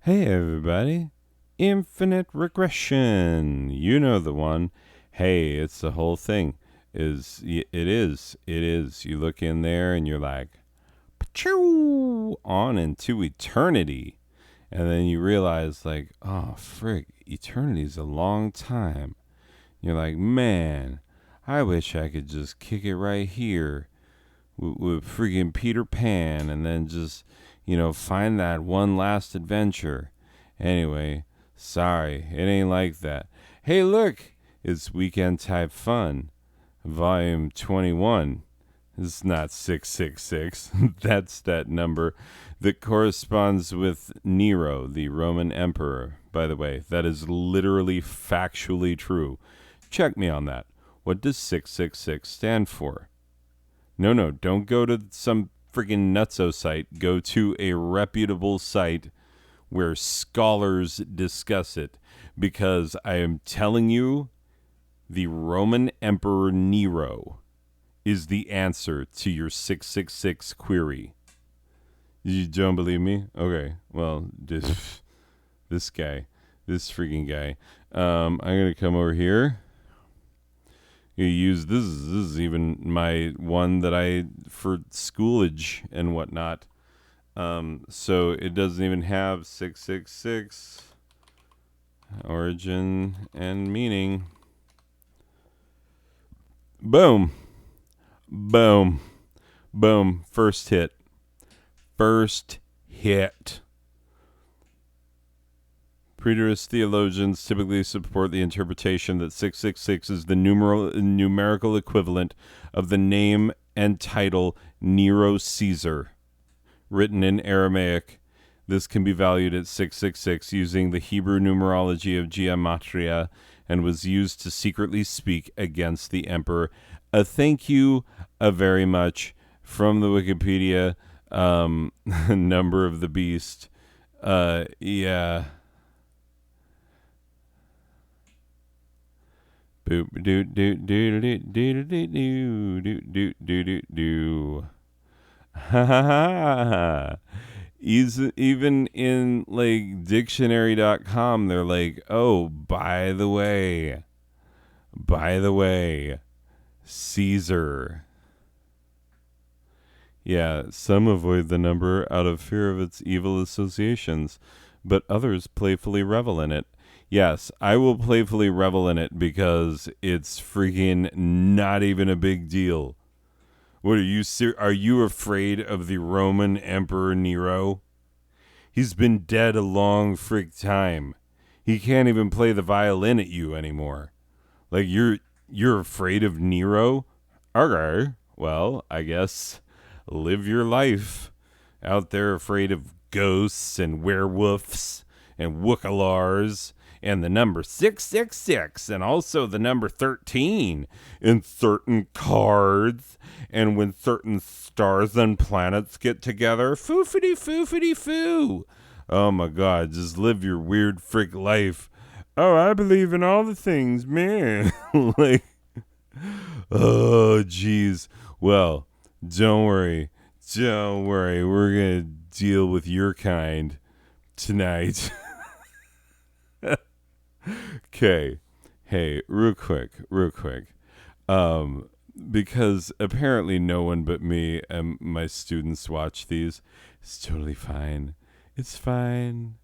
Hey everybody, infinite regression. You know the one. Hey, it's the whole thing. It is. You look in there and you're like, Pachoo! On into eternity. And then you realize, like, oh, frick, eternity's a long time. You're like, man, I wish I could just kick it right here with freaking Peter Pan and then just, find that one last adventure. Anyway, sorry, it ain't like that. Hey, look, it's Weekend Type Fun, Volume 21. It's not 666. That's that number that corresponds with Nero, the Roman emperor. By the way, that is literally factually true. Check me on that. What does 666 stand for? No, don't go to some freaking nutso site. Go to a reputable site where scholars discuss it. Because I am telling you, the Roman Emperor Nero is the answer to your 666 query. You don't believe me? Okay, well, this guy, this freaking guy. I'm going to come over here. You use this is even my one that I for schoolage and whatnot. So it doesn't even have 666 origin and meaning. Boom, boom, boom. First hit. Preterist theologians typically support the interpretation that 666 is the numerical equivalent of the name and title Nero Caesar. Written in Aramaic, this can be valued at 666 using the Hebrew numerology of gematria and was used to secretly speak against the emperor. Thank you very much from the Wikipedia number of the beast. Yeah. Boop doo doo doo doo doo doo doo doo doo doo doo. Ha ha ha. Even in like dictionary.com, they're like, oh, by the way, Caesar. Yeah, some avoid the number out of fear of its evil associations, but others playfully revel in it. Yes, I will playfully revel in it because it's freaking not even a big deal. What are you are you afraid of the Roman Emperor Nero? He's been dead a long frig time. He can't even play the violin at you anymore. Like you're afraid of Nero? Okay. Well, I guess live your life out there afraid of ghosts and werewolves and wookalars and the number 666 and also the number 13 in certain cards and when certain stars and planets get together. Foofity foo. Oh my god, just live your weird freak life. Oh, I believe in all the things, man. Like, oh, jeez. Well, don't worry. We're going to deal with your kind tonight. Okay. Hey, real quick. Because apparently no one but me and my students watch these. It's totally fine. It's fine.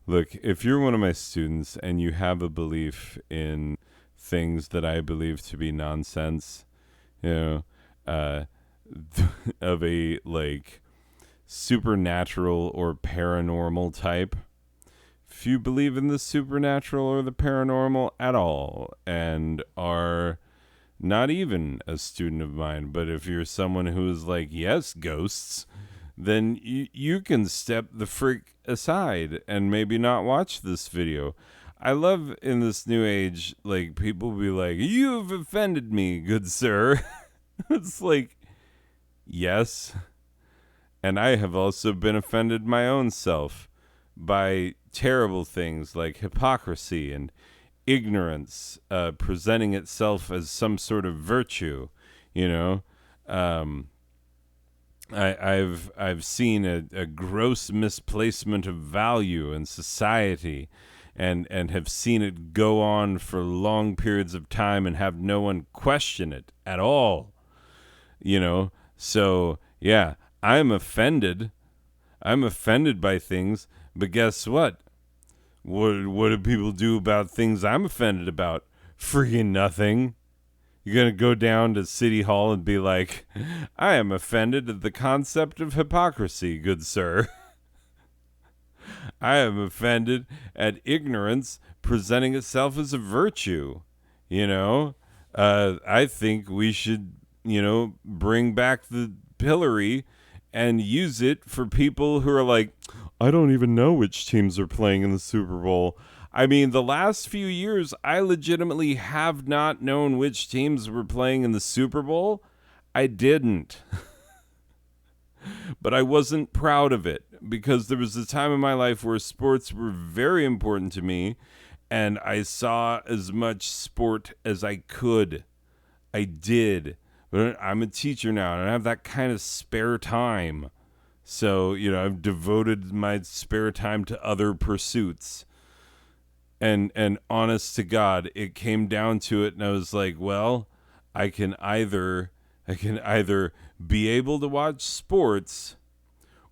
Look, if you're one of my students and you have a belief in things that I believe to be nonsense, you know, of a like supernatural or paranormal type, if you believe in the supernatural or the paranormal at all and are not even a student of mine, but if you're someone who's like, yes, ghosts, then you can step the freak aside and maybe not watch this video. I love in this new age, like, people be like, you've offended me, good sir. It's like, yes. And I have also been offended my own self by terrible things like hypocrisy and ignorance presenting itself as some sort of virtue, you know. I've seen a gross misplacement of value in society, and have seen it go on for long periods of time and have no one question it at all. You know, so yeah, I'm offended. I'm offended by things, but guess what? What do people do about things I'm offended about? Freaking nothing. You're going to go down to City Hall and be like, I am offended at the concept of hypocrisy, good sir. I am offended at ignorance presenting itself as a virtue. You know, I think we should, bring back the pillory and use it for people who are like, I don't even know which teams are playing in the Super Bowl. I mean, the last few years, I legitimately have not known which teams were playing in the Super Bowl. I didn't. But I wasn't proud of it because there was a time in my life where sports were very important to me and I saw as much sport as I could. I did. But I'm a teacher now and I have that kind of spare time. So, I've devoted my spare time to other pursuits. And honest to God, it came down to it and I was like, well, I can either be able to watch sports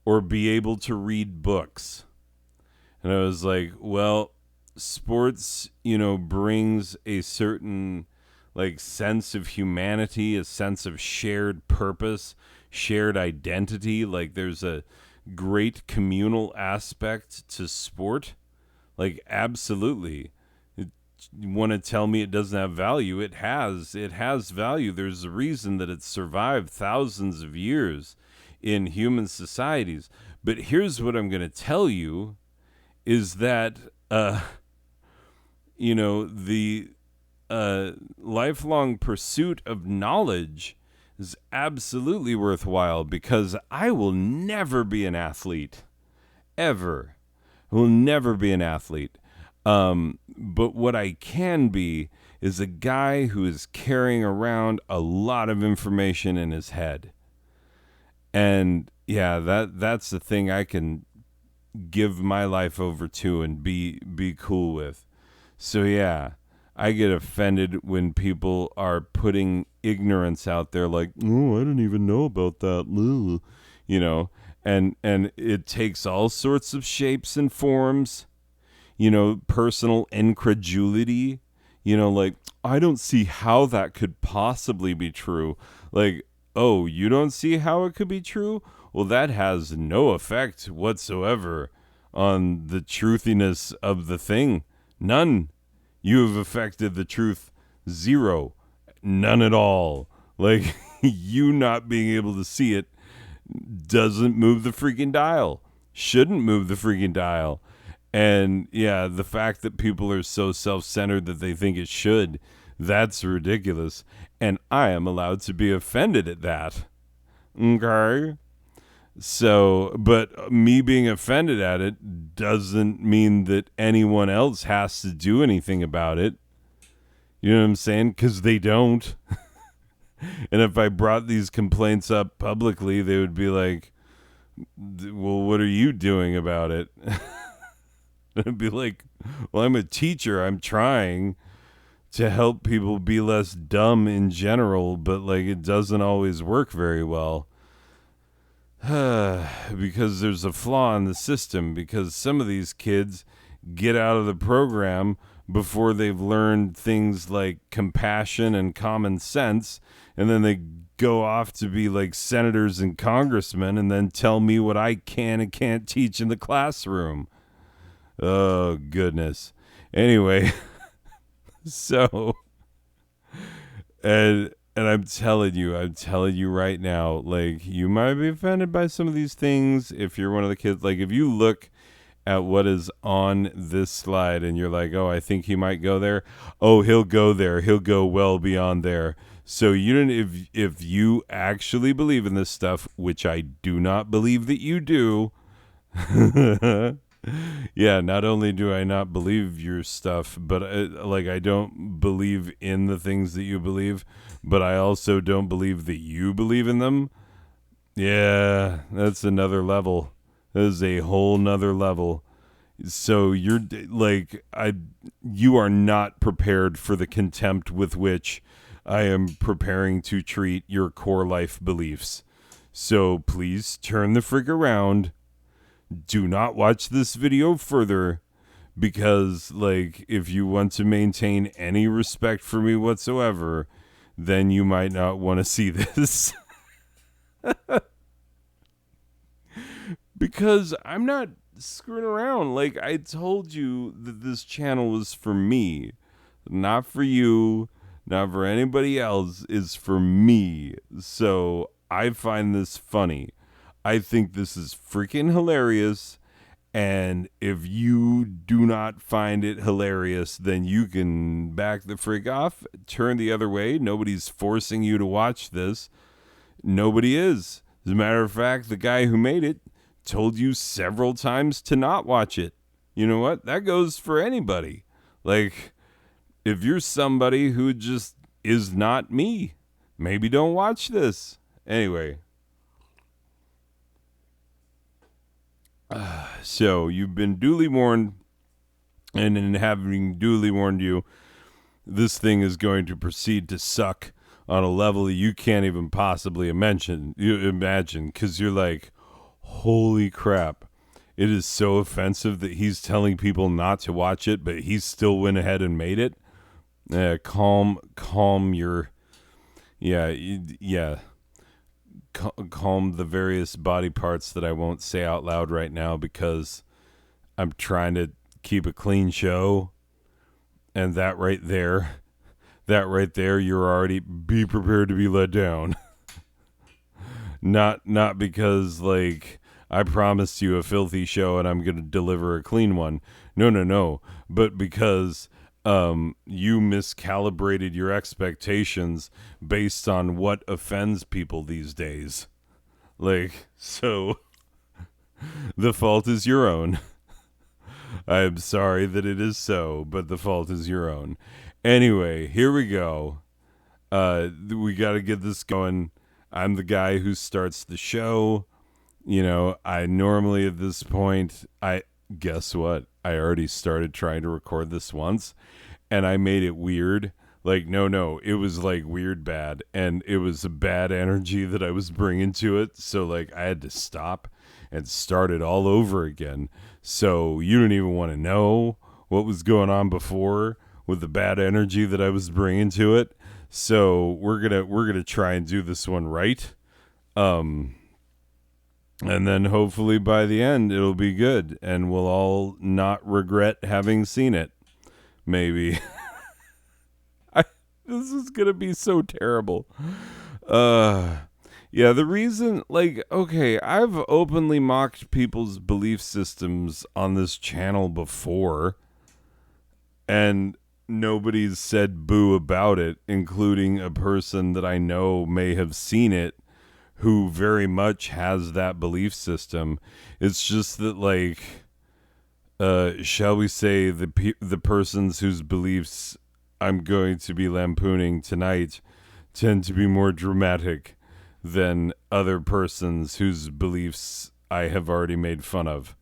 or be able to read books. And I was like, well, sports, brings a certain sense of humanity, a sense of shared purpose, shared identity. Like there's a great communal aspect to sport. Like absolutely. You want to tell me it doesn't have value? It has. It has value. There's a reason that it's survived thousands of years in human societies. But here's what I'm going to tell you is that, the lifelong pursuit of knowledge is absolutely worthwhile because I will never be an athlete. Ever. I will never be an athlete. But what I can be is a guy who is carrying around a lot of information in his head. And yeah, that's the thing I can give my life over to and be cool with. So yeah, I get offended when people are putting ignorance out there like, "Oh, I didn't even know about that." You know, and it takes all sorts of shapes and forms, personal incredulity, like, I don't see how that could possibly be true. Like, oh, you don't see how it could be true? Well, that has no effect whatsoever on the truthiness of the thing. None. You have affected the truth zero. None at all. Like, you not being able to see it doesn't move the freaking dial. Shouldn't move the freaking dial. And yeah, the fact that people are so self-centered that they think it should, that's ridiculous. And I am allowed to be offended at that. Okay? So, but me being offended at it doesn't mean that anyone else has to do anything about it. You know what I'm saying? Because they don't. And if I brought these complaints up publicly, they would be like, well, what are you doing about it? I'd be like, well, I'm a teacher. I'm trying to help people be less dumb in general, but like it doesn't always work very well. Because there's a flaw in the system, because some of these kids get out of the program before they've learned things like compassion and common sense, and then they go off to be like senators and congressmen and then tell me what I can and can't teach in the classroom. Oh, goodness. Anyway, so, and I'm telling you right now, like, you might be offended by some of these things if you're one of the kids. Like, if you look at what is on this slide and you're like, oh, I think he might go there. Oh, he'll go there. He'll go well beyond there. So you didn't, if you actually believe in this stuff, which I do not believe that you do, yeah, not only do I not believe your stuff, but I don't believe in the things that you believe, but I also don't believe that you believe in them. Yeah, that's another level. That is a whole nother level. So you're like you are not prepared for the contempt with which I am preparing to treat your core life beliefs. So please turn the frig around. Do not watch this video further because like if you want to maintain any respect for me whatsoever, then you might not want to see this. Because I'm not screwing around. Like I told you that this channel was for me, not for you, not for anybody else. It's for me. So I find this funny. I think this is freaking hilarious. And if you do not find it hilarious, then you can back the frig off, turn the other way. Nobody's forcing you to watch this. Nobody is. As a matter of fact, the guy who made it told you several times to not watch it. You know what? That goes for anybody. Like, if you're somebody who just is not me, maybe don't watch this. Anyway, so you've been duly warned, and in having duly warned you, this thing is going to proceed to suck on a level that you can't even possibly imagine, because you're like, holy crap. It is so offensive that he's telling people not to watch it, but he still went ahead and made it. Calm your, yeah. Calm the various body parts that I won't say out loud right now because I'm trying to keep a clean show. And that right there, you're already be prepared to be let down. Not because like I promised you a filthy show and I'm going to deliver a clean one. No. But because you miscalibrated your expectations based on what offends people these days. Like, so the fault is your own. I'm sorry that it is so, but the fault is your own. Anyway, here we go. We got to get this going. I'm the guy who starts the show. You know, I normally at this point, I guess what? I already started trying to record this once and I made it weird. Like, no, it was like weird bad. And it was a bad energy that I was bringing to it. So, like, I had to stop and start it all over again. So, you don't even want to know what was going on before with the bad energy that I was bringing to it. So, we're going to try and do this one right. And then hopefully by the end it'll be good and we'll all not regret having seen it. Maybe. This is going to be so terrible. Yeah, the reason, like, okay, I've openly mocked people's belief systems on this channel before, and nobody's said boo about it, including a person that I know may have seen it who very much has that belief system. It's just that, like, shall we say, the persons whose beliefs I'm going to be lampooning tonight tend to be more dramatic than other persons whose beliefs I have already made fun of.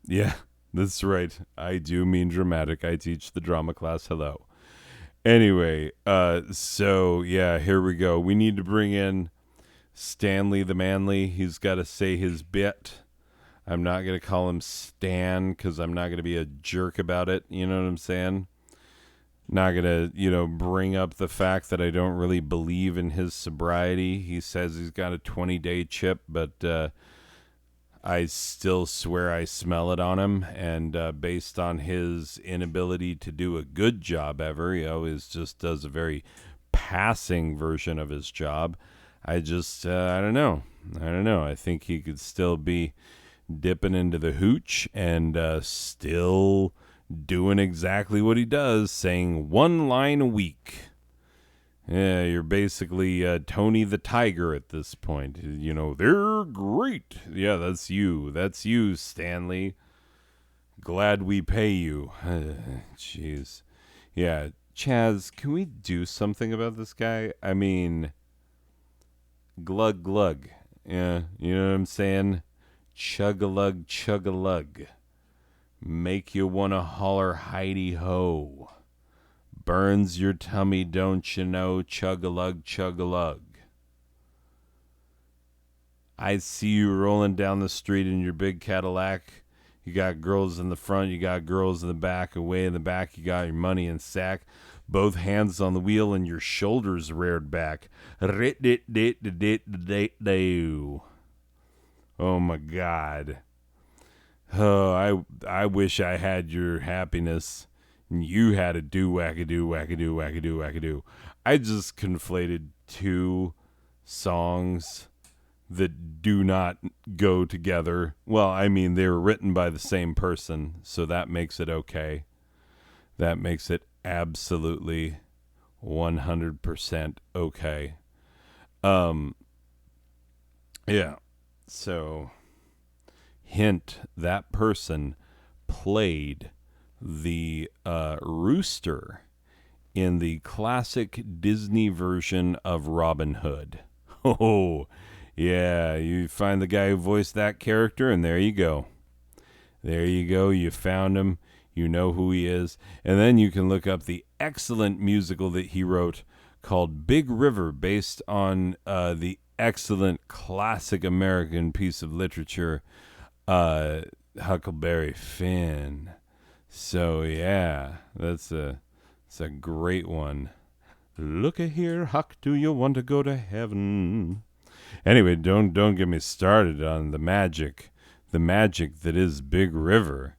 Yeah, that's right. I do mean dramatic. I teach the drama class. Hello. Anyway, so yeah, here we go. We need to bring in Stanley the Manly. He's got to say his bit. I'm not going to call him Stan because I'm not going to be a jerk about it. You know what I'm saying? Not going to, bring up the fact that I don't really believe in his sobriety. He says he's got a 20-day chip, but I still swear I smell it on him. And based on his inability to do a good job ever, he always just does a very passing version of his job. I just, I don't know. I think he could still be dipping into the hooch and still doing exactly what he does, saying one line a week. Yeah, you're basically Tony the Tiger at this point. They're great. Yeah, that's you. That's you, Stanley. Glad we pay you. Jeez. Yeah, Chaz, can we do something about this guy? I mean, glug glug. Yeah, you know what I'm saying? Chug-a-lug, chug-a-lug. Make you wanna holler Heidi ho. Burns your tummy, don't you know? Chug-a-lug, chug-a-lug. I see you rolling down the street in your big Cadillac. You got girls in the front, you got girls in the back. Away in the back, you got your money in sack. Both hands on the wheel and your shoulders reared back. Oh my God. Oh, I wish I had your happiness. And you had a do wackadoo wackadoo wackadoo wackadoo. I just conflated two songs that do not go together. Well, I mean, they were written by the same person, so that makes it okay. That makes it absolutely 100% okay. Um, yeah. So, hint, that person played the rooster in the classic Disney version of Robin Hood. Oh, yeah, you find the guy who voiced that character, and there you go. There you go. You found him. You know who he is. And then you can look up the excellent musical that he wrote called Big River, based on the excellent classic American piece of literature, Huckleberry Finn. So, yeah, it's a great one. Look a here, Huck, do you want to go to heaven? Anyway, don't get me started on the magic that is Big River,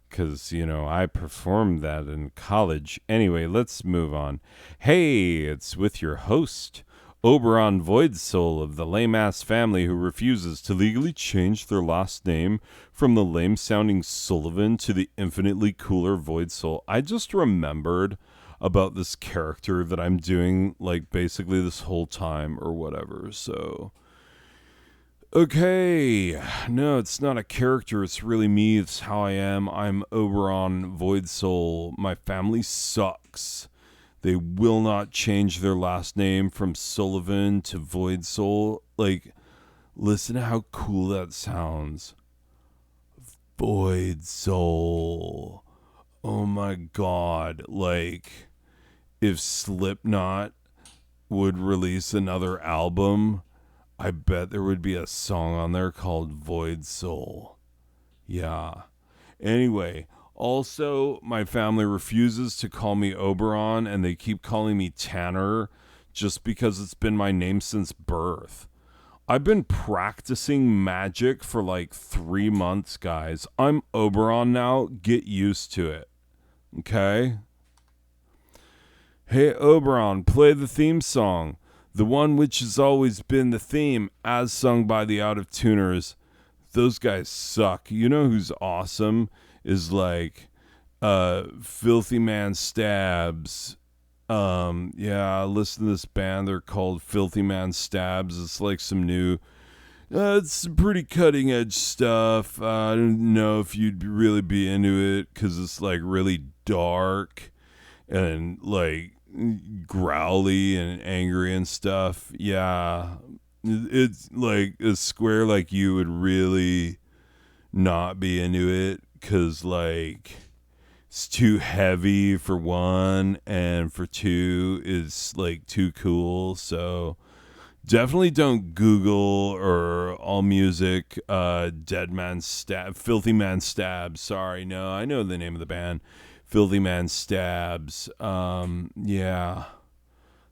because I performed that in college. Anyway, let's move on. Hey, it's with your host, Oberon Voidsoul of the lame ass family who refuses to legally change their last name from the lame sounding Sullivan to the infinitely cooler Voidsoul. I just remembered about this character that I'm doing like basically this whole time or whatever. So okay, no, it's not a character. It's really me. It's how I am. I'm Oberon Voidsoul. My family sucks. They will not change their last name from Sullivan to Voidsoul. Like, listen to how cool that sounds. Voidsoul. Oh my God. Like, if Slipknot would release another album, I bet there would be a song on there called Void Soul. Yeah. Anyway, also, my family refuses to call me Oberon and they keep calling me Tanner just because it's been my name since birth. I've been practicing magic for like 3 months, guys. I'm Oberon now. Get used to it. Okay? Hey, Oberon, play the theme song. The one which has always been the theme, as sung by the Out of Tuners. Those guys suck. You know who's awesome? Is like Filthy Man Stabs. Yeah, listen to this band. They're called Filthy Man Stabs. It's like some new. It's some pretty cutting edge stuff. I don't know if you'd really be into it because it's like really dark and like growly and angry and stuff. Yeah, it's like a square like you would really not be into it because like it's too heavy for one, and for two it's like too cool. So definitely don't Google or All Music Dead Man Stab Filthy Man Stabs. Sorry, no, I know the name of the band. Filthy Man Stabs. Yeah.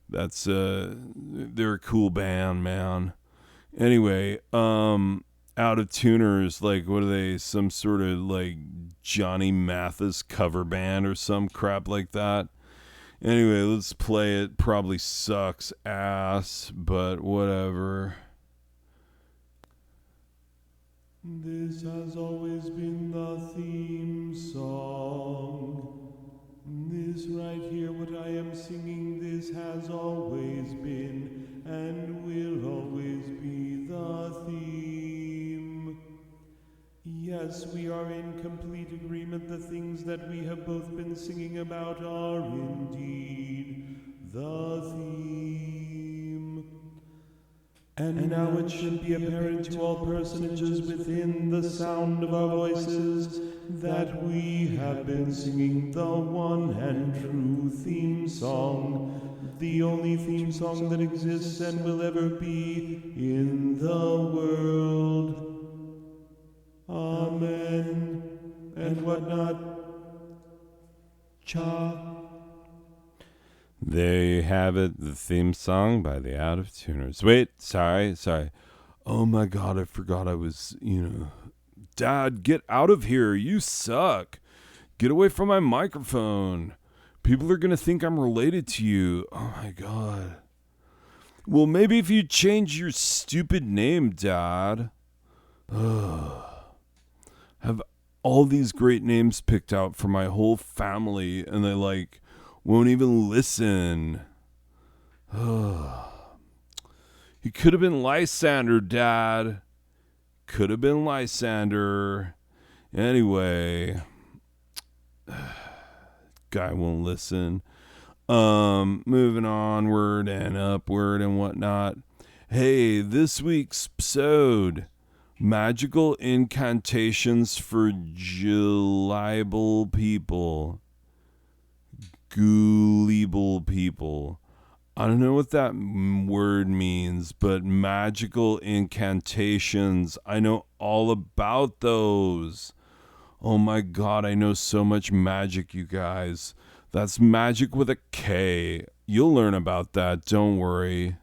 That's they're a cool band, man. Anyway, Out of Tuners, like what are they? Some sort of like Johnny Mathis cover band or some crap like that. Anyway, let's play it. Probably sucks ass, but whatever. This has always been the theme song. This right here, what I am singing, this has always been and will always be the theme. Yes, we are in complete agreement. The things that we have both been singing about are indeed the theme. And now it should be apparent to all personages within the sound of our voices that we have been singing the one and true theme song, the only theme song that exists and will ever be in the world. Amen. And whatnot. Cha. There you have it, the theme song by the Out of Tuners. Wait, sorry. Oh my God, I forgot I was, Dad, get out of here. You suck. Get away from my microphone. People are going to think I'm related to you. Oh my God. Well, maybe if you change your stupid name, Dad. Ugh. Have all these great names picked out for my whole family, and they won't even listen. He could have been Lysander, Dad. Could have been Lysander. Anyway, guy won't listen. Moving onward and upward and whatnot. Hey, this week's episode: magical incantations for gullible people. Gullible people. I don't know what that word means, but magical incantations, I know all about those. Oh my God, I know so much magic, you guys. That's magic with a K. You'll learn about that, don't worry.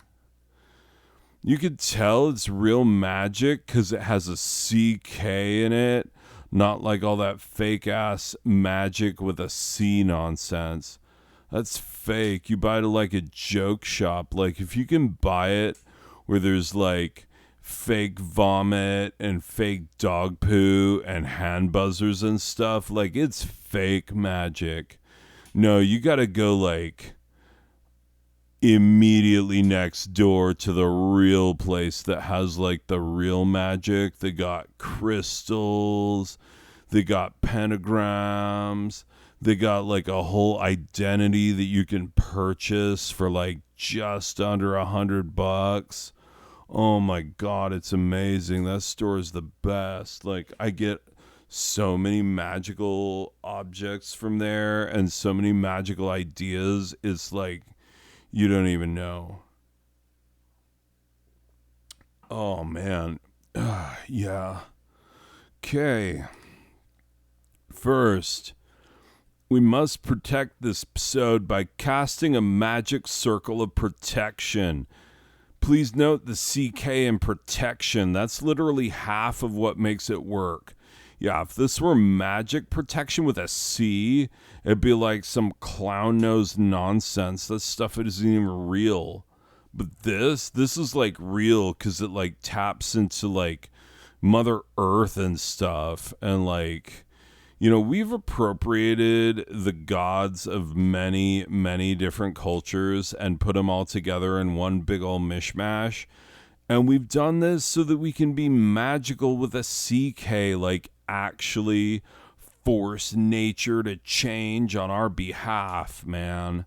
You could tell it's real magic because it has a CK in it, not like all that fake ass magic with a C nonsense. That's fake. You buy it at a joke shop. If you can buy it where there's fake vomit and fake dog poo and hand buzzers and stuff, it's fake magic. No, you gotta go immediately next door to the real place that has the real magic. They got crystals, they got pentagrams, they got a whole identity that you can purchase for just under $100. Oh my God, it's amazing. That store is the best. I get so many magical objects from there and so many magical ideas. It's you don't even know. Oh man. Yeah. Okay. First, we must protect this episode by casting a magic circle of protection. Please note the CK in protection. That's literally half of what makes it work. Yeah, if this were magic protection with a C, it'd be some clown nose nonsense. That stuff isn't even real. But this is real because it taps into Mother Earth and stuff. And we've appropriated the gods of many, many different cultures and put them all together in one big old mishmash. And we've done this so that we can be magical with a CK, actually force nature to change on our behalf, man.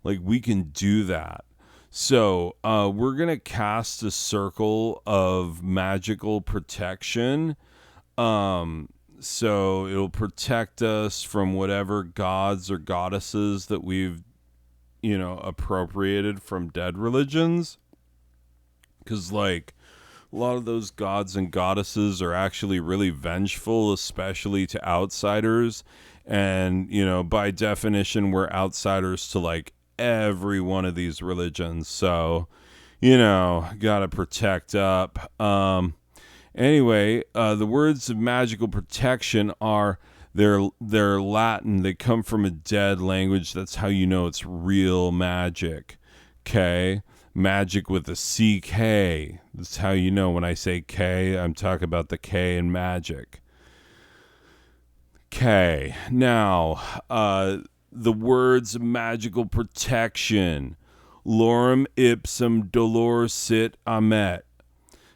We can do that. So we're going to cast a circle of magical protection. So it'll protect us from whatever gods or goddesses that we've, appropriated from dead religions. Because, a lot of those gods and goddesses are actually really vengeful, especially to outsiders. And, by definition, we're outsiders to, every one of these religions. So, gotta protect up. Anyway, the words of magical protection are, they're Latin. They come from a dead language. That's how you know it's real magic. Okay? Magic with a CK. That's how you know when I say K, I'm talking about the K in magic. Okay. Now, the words of magical protection. Lorem ipsum dolor sit amet.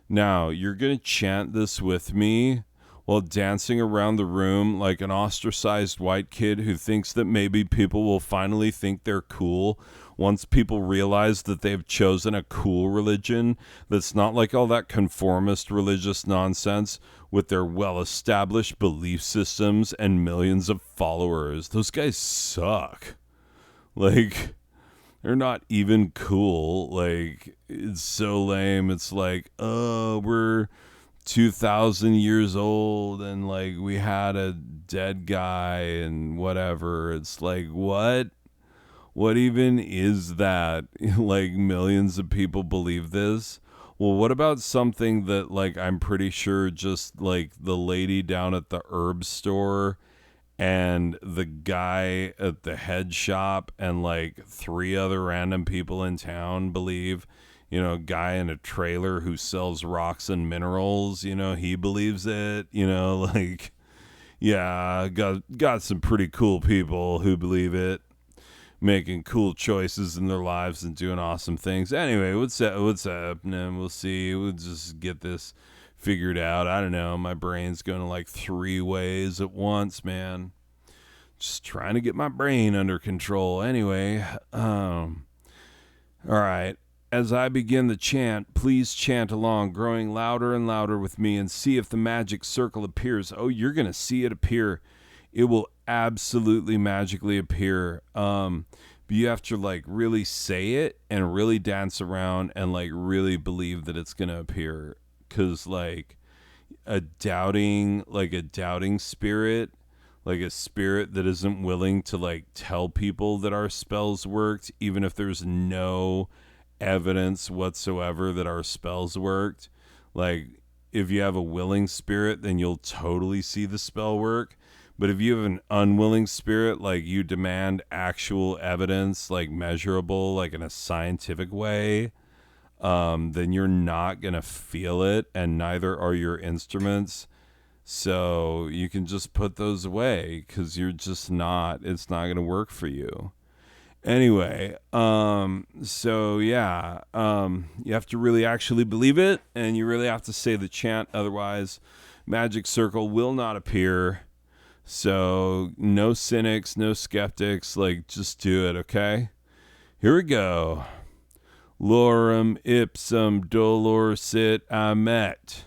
Now, you're going to chant this with me while dancing around the room like an ostracized white kid who thinks that maybe people will finally think they're cool once people realize that they've chosen a cool religion that's not like all that conformist religious nonsense with their well-established belief systems and millions of followers. Those guys suck. Like, they're not even cool. Like, it's so lame. It's like, oh, we're 2,000 years old and like we had a dead guy and whatever. It's like, what even is that? Like, millions of people believe this. Well, what about something that, like, I'm pretty sure just like the lady down at the herb store and the guy at the head shop and like three other random people in town believe? You know, a guy in a trailer who sells rocks and minerals, you know, he believes it, you know, like, yeah, got some pretty cool people who believe it, making cool choices in their lives and doing awesome things. Anyway, what's happening? We'll see. We'll just get this figured out. I don't know. My brain's going like 3 ways at once, man. Just trying to get my brain under control. Anyway, all right. As I begin the chant, please chant along, growing louder and louder with me, and see if the magic circle appears. Oh, you're going to see it appear. It will absolutely magically appear. But you have to like really say it and really dance around and like really believe that it's going to appear. 'Cause like a doubting spirit, like a spirit that isn't willing to like tell people that our spells worked, even if there's no evidence whatsoever that our spells worked. Like, if you have a willing spirit, then you'll totally see the spell work. But if you have an unwilling spirit, like you demand actual evidence, like measurable, like in a scientific way, then you're not going to feel it, and neither are your instruments. So you can just put those away because it's not going to work for you. Anyway, so yeah, you have to really actually believe it, and you really have to say the chant. Otherwise, magic circle will not appear. So no cynics, no skeptics, like just do it, okay? Here we go. Lorem ipsum dolor sit amet.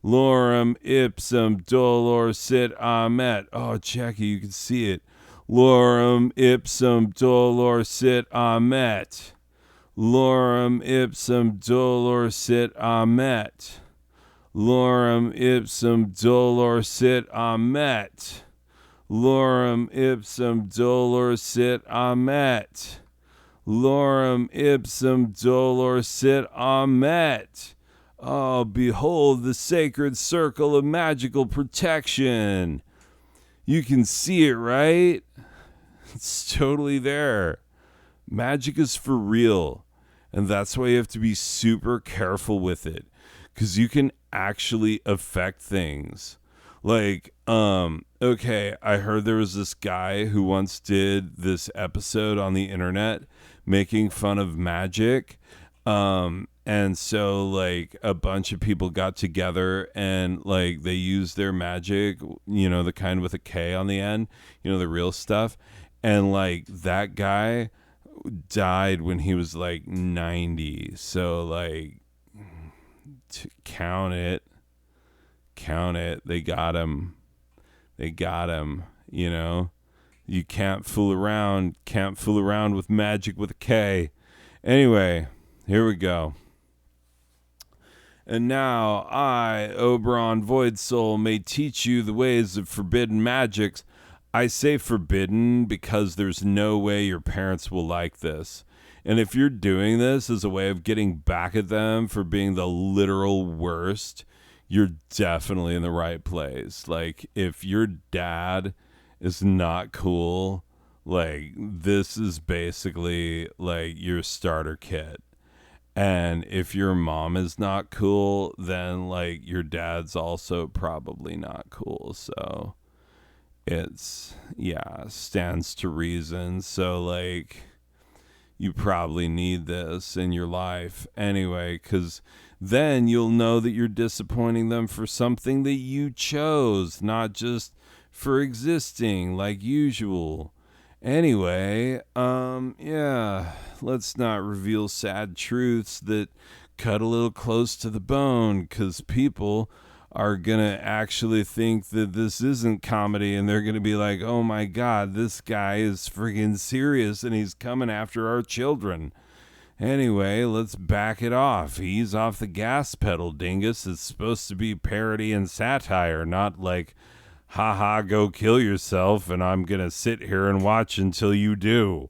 Lorem ipsum dolor sit amet. Oh, Jackie, you can see it. Lorem ipsum dolor sit amet. Lorem ipsum dolor sit amet. Lorem ipsum dolor sit amet. Lorem ipsum dolor sit amet. Lorem ipsum dolor sit amet. Oh, behold the sacred circle of magical protection. You can see it, right? It's totally there. Magic is for real. And that's why you have to be super careful with it. Because you can actually affect things. Like, okay, I heard there was this guy who once did this episode on the internet making fun of magic. And so like a bunch of people got together and like they used their magic, you know, the kind with a K on the end, you know, the real stuff. And like that guy died when he was like 90. So like count it. They got him, you know. You can't fool around with magic with a K. Anyway, here we go. And now I, Oberon Voidsoul, may teach you the ways of forbidden magics. I say forbidden because there's no way your parents will like this. And if you're doing this as a way of getting back at them for being the literal worst, you're definitely in the right place. Like, if your dad is not cool, like, this is basically like your starter kit. And if your mom is not cool, then like your dad's also probably not cool. So it's, yeah, stands to reason. So like you probably need this in your life anyway, because Then you'll know that you're disappointing them for something that you chose, not just for existing like usual. Anyway, yeah, let's not reveal sad truths that cut a little close to the bone, because people are going to actually think that this isn't comedy, and they're going to be like, oh my God, this guy is freaking serious and he's coming after our children. Anyway, let's back it off. Ease off the gas pedal, dingus. It's supposed to be parody and satire, not like, haha, go kill yourself and I'm going to sit here and watch until you do.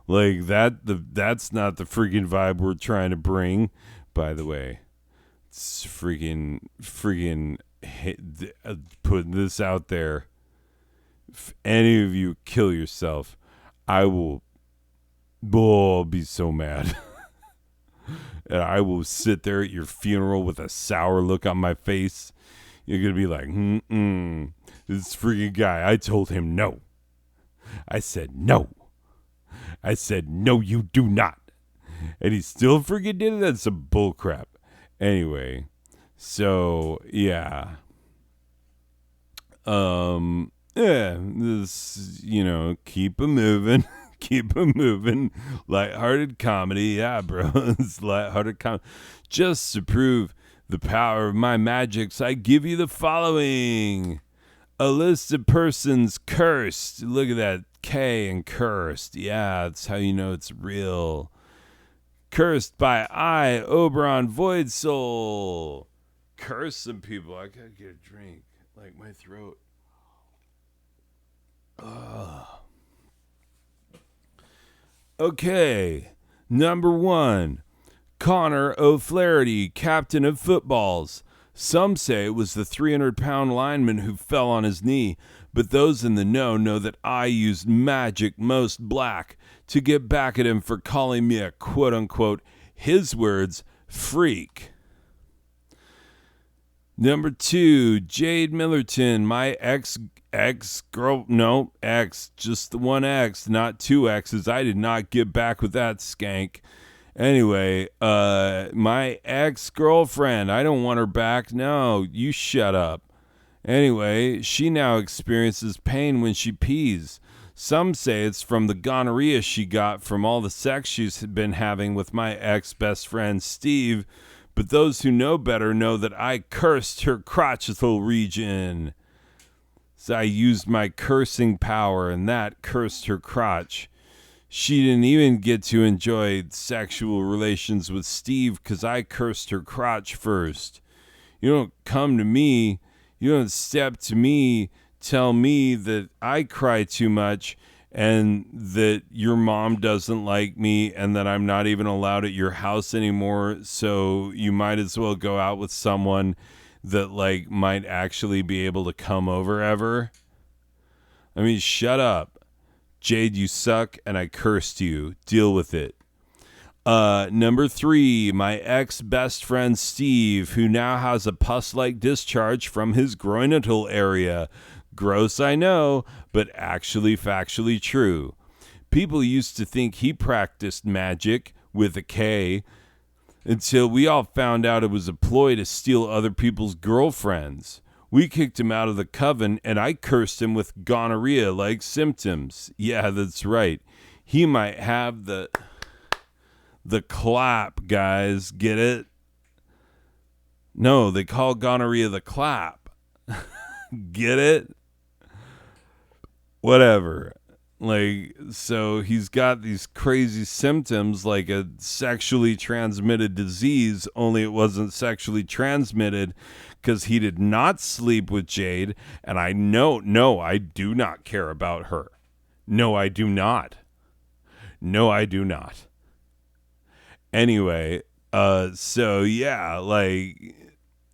Like that's not the freaking vibe we're trying to bring. By the way, it's freaking putting this out there. If any of you kill yourself, I will I'll be so mad. And I will sit there at your funeral with a sour look on my face. You're going to be like, this freaking guy, I told him no. I said no. I said, no, you do not. And he still freaking did it? That's some bullcrap. Anyway, so, yeah. Yeah, this, keep it moving. Keep it moving. Lighthearted comedy. Yeah, bro. It's lighthearted comedy. Just to prove the power of my magics, I give you the following. A list of persons cursed. Look at that K and cursed. Yeah, that's how you know it's real. Cursed by I, Oberon Void Soul. Curse some people. I gotta get a drink. Like my throat. Ugh. Okay, number 1, Connor O'Flaherty, captain of footballs. Some say it was the 300-pound lineman who fell on his knee, but those in the know that I used magic most black to get back at him for calling me a quote-unquote, his words, freak. Number 2, Jade Millerton, my ex-girl, no, X, just the one X, not two X's. I did not get back with that skank. Anyway, my ex-girlfriend, I don't want her back. No, you shut up. Anyway, she now experiences pain when she pees. Some say it's from the gonorrhea she got from all the sex she's been having with my ex-best friend, Steve. But those who know better know that I cursed her crotchethal region. So I used my cursing power, and that cursed her crotch. She didn't even get to enjoy sexual relations with Steve because I cursed her crotch first. You don't come to me, you don't step to me, tell me that I cry too much and that your mom doesn't like me and that I'm not even allowed at your house anymore, so you might as well go out with someone that might actually be able to come over ever. I mean, shut up. Jade, you suck and I cursed you. Deal with it. Number 3, my ex-best friend Steve, who now has a pus-like discharge from his groinital area. Gross, I know, but actually factually true. People used to think he practiced magic with a K until we all found out it was a ploy to steal other people's girlfriends. We kicked him out of the coven and I cursed him with gonorrhea-like symptoms. Yeah, that's right. He might have the clap, guys. Get it? No, they call gonorrhea the clap. Get it? Whatever. So he's got these crazy symptoms like a sexually transmitted disease, only it wasn't sexually transmitted because he did not sleep with Jade. And I do not care about her. No, I do not. No, I do not. Anyway, so yeah,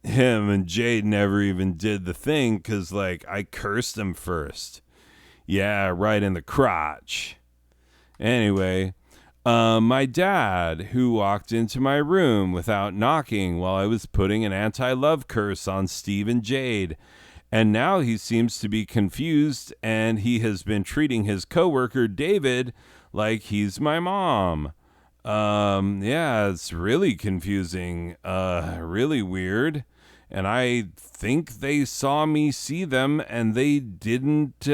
him and Jade never even did the thing because I cursed him first. Yeah, right in the crotch. Anyway, my dad, who walked into my room without knocking while I was putting an anti-love curse on Steve and Jade. And now he seems to be confused, and he has been treating his coworker, David, like he's my mom. Yeah, it's really confusing. Really weird. And I think they saw me see them and they didn't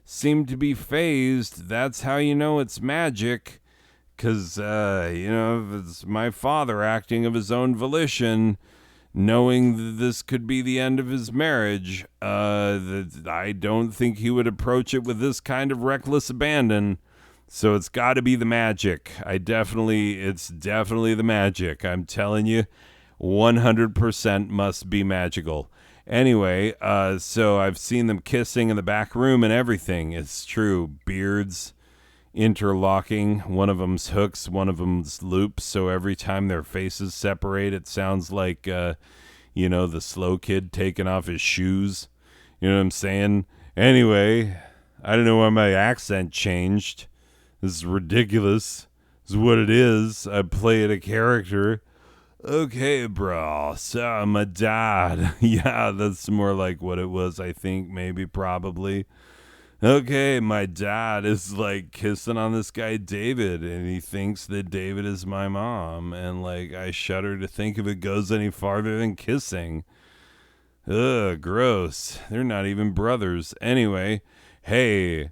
seem to be phased. That's how you know it's magic. Because, if it's my father acting of his own volition, knowing that this could be the end of his marriage, that I don't think he would approach it with this kind of reckless abandon. So it's got to be the magic. It's definitely the magic. I'm telling you, 100% must be magical. Anyway, so I've seen them kissing in the back room and everything. It's true. Beards interlocking. One of them's hooks, one of them's loops. So every time their faces separate, it sounds like, the slow kid taking off his shoes. You know what I'm saying? Anyway, I don't know why my accent changed. This is ridiculous. This is what it is. I play it a character. Okay, bro. So my dad. Yeah, that's more like what it was, I think, maybe, probably. Okay, my dad is like kissing on this guy David, and he thinks that David is my mom, and like I shudder to think if it goes any farther than kissing. Ugh, gross. They're not even brothers. Anyway, hey,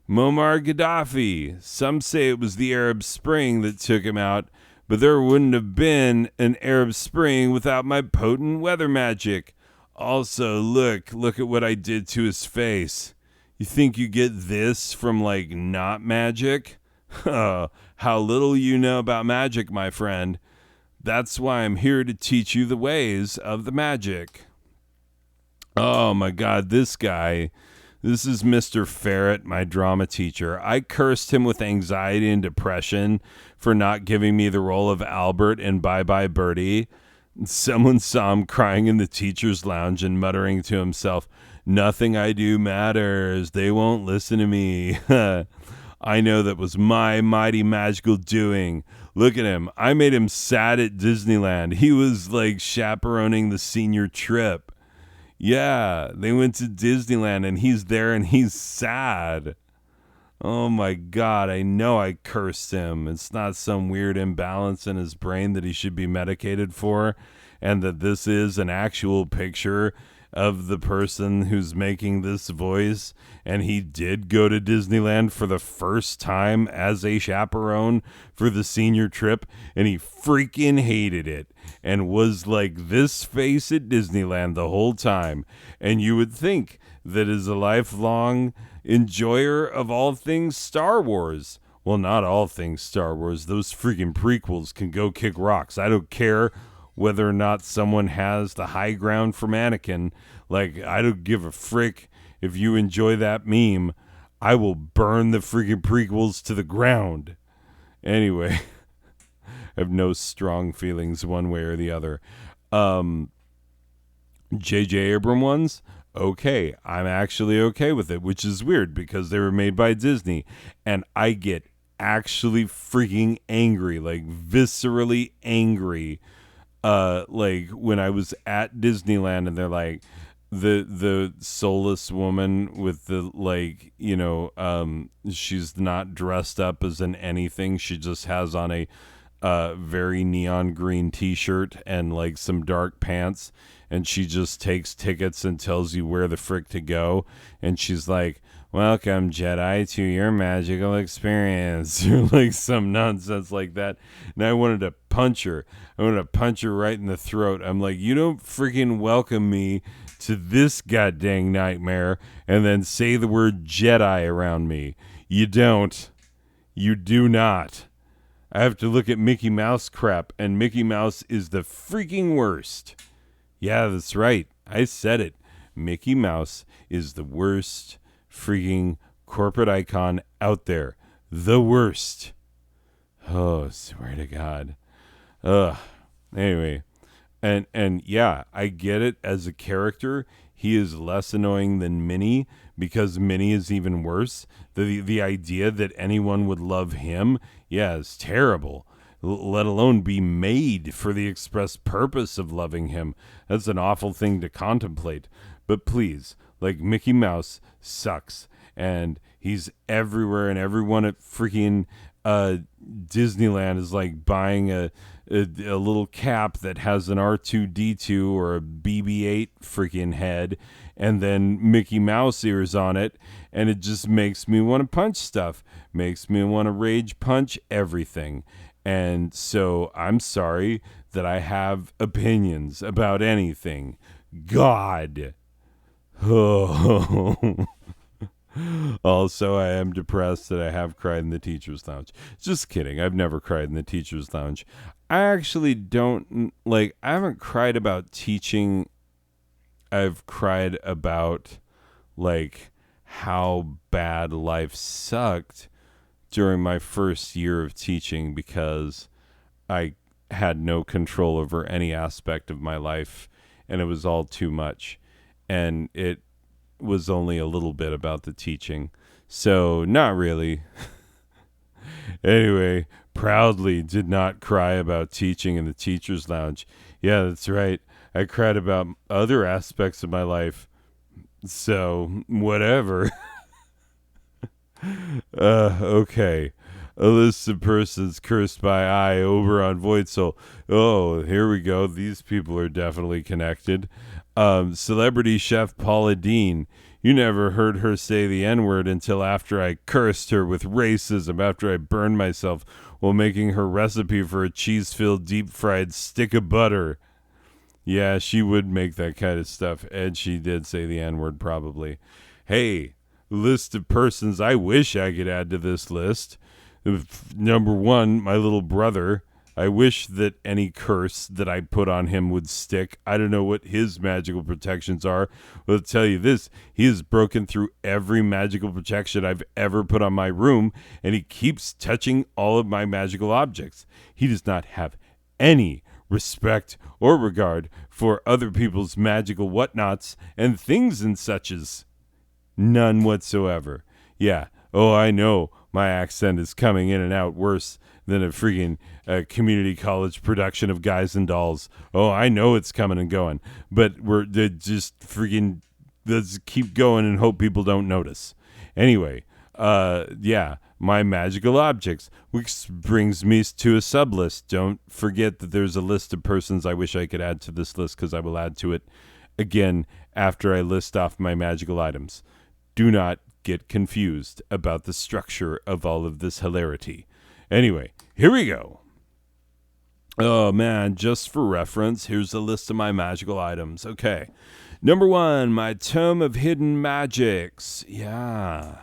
Muammar Gaddafi. Some say it was the Arab Spring that took him out, but there wouldn't have been an Arab Spring without my potent weather magic. Also, look at what I did to his face. You think you get this from, like, not magic? Oh, how little you know about magic, my friend. That's why I'm here to teach you the ways of the magic. Oh, my God, this guy. This is Mr. Ferret, my drama teacher. I cursed him with anxiety and depression for not giving me the role of Albert in Bye Bye Birdie. Someone saw him crying in the teacher's lounge and muttering to himself, "Nothing I do matters. They won't listen to me." I know that was my mighty magical doing. Look at him. I made him sad at Disneyland. He was like chaperoning the senior trip. Yeah, they went to Disneyland and he's there and he's sad. Oh my God, I know I cursed him. It's not some weird imbalance in his brain that he should be medicated for, and that this is an actual picture of the person who's making this voice. And he did go to Disneyland for the first time as a chaperone for the senior trip, and he freaking hated it and was like this face at Disneyland the whole time. And you would think that as a lifelong enjoyer of all things Star Wars. Well, not all things Star Wars. Those freaking prequels can go kick rocks. I don't care whether or not someone has the high ground from Anakin. Like, I don't give a frick if you enjoy that meme. I will burn the freaking prequels to the ground. Anyway, I have no strong feelings one way or the other. J.J. Abrams ones, okay, I'm actually okay with it, which is weird because they were made by Disney, and I get actually freaking angry, like viscerally angry, like when I was at Disneyland and they're like the soulless woman with the she's not dressed up as in anything, she just has on a very neon green t-shirt and like some dark pants, and she just takes tickets and tells you where the frick to go, and she's like, "Welcome, Jedi, to your magical experience," or like some nonsense like that. And I wanted to punch her. I wanted to punch her right in the throat. I'm like, you don't freaking welcome me to this goddamn nightmare and then say the word Jedi around me. You don't. You do not. I have to look at Mickey Mouse crap, and Mickey Mouse is the freaking worst. Yeah, that's right. I said it. Mickey Mouse is the worst freaking corporate icon out there. The worst. Oh, swear to God. Ugh. Anyway, and yeah, I get it. As a character, he is less annoying than Minnie because Minnie is even worse. The idea that anyone would love him, yeah, is terrible. Let alone be made for the express purpose of loving him. That's an awful thing to contemplate. But please, like, Mickey Mouse sucks, and he's everywhere, and everyone at freaking Disneyland is like buying a little cap that has an R2D2 or a BB-8 freaking head and then Mickey Mouse ears on it, and it just makes me want to punch stuff, makes me want to rage punch everything. And so I'm sorry that I have opinions about anything. God. Oh. Also, I am depressed that I have cried in the teacher's lounge. Just kidding. I've never cried in the teacher's lounge. I actually don't like, I haven't cried about teaching. I've cried about like how bad life sucked during my first year of teaching because I had no control over any aspect of my life and it was all too much. And it was only a little bit about the teaching. So, not really. Anyway, proudly did not cry about teaching in the teacher's lounge. Yeah, that's right. I cried about other aspects of my life. So, whatever. Okay. A list of persons cursed by I over on Void Soul. Oh, here we go. These people are definitely connected. Celebrity chef Paula Deen. You never heard her say the N-word until after I cursed her with racism after I burned myself while making her recipe for a cheese-filled deep-fried stick of butter. Yeah, she would make that kind of stuff, and she did say the N-word probably. Hey, list of persons I wish I could add to this list. Number one, my little brother. I wish that any curse that I put on him would stick. I don't know what his magical protections are. But I'll tell you this, he has broken through every magical protection I've ever put on my room, and he keeps touching all of my magical objects. He does not have any respect or regard for other people's magical whatnots and things and suches. None whatsoever. Yeah. Oh, I know my accent is coming in and out worse than a freaking community college production of Guys and Dolls. Oh, I know it's coming and going, but we're just freaking let's keep going and hope people don't notice. Anyway, yeah, my magical objects, which brings me to a sub list. Don't forget that there's a list of persons I wish I could add to this list because I will add to it again after I list off my magical items. Do not get confused about the structure of all of this hilarity. Anyway, here we go. Oh man, just for reference, here's a list of my magical items. Okay. Number one, my Tome of Hidden Magics. Yeah.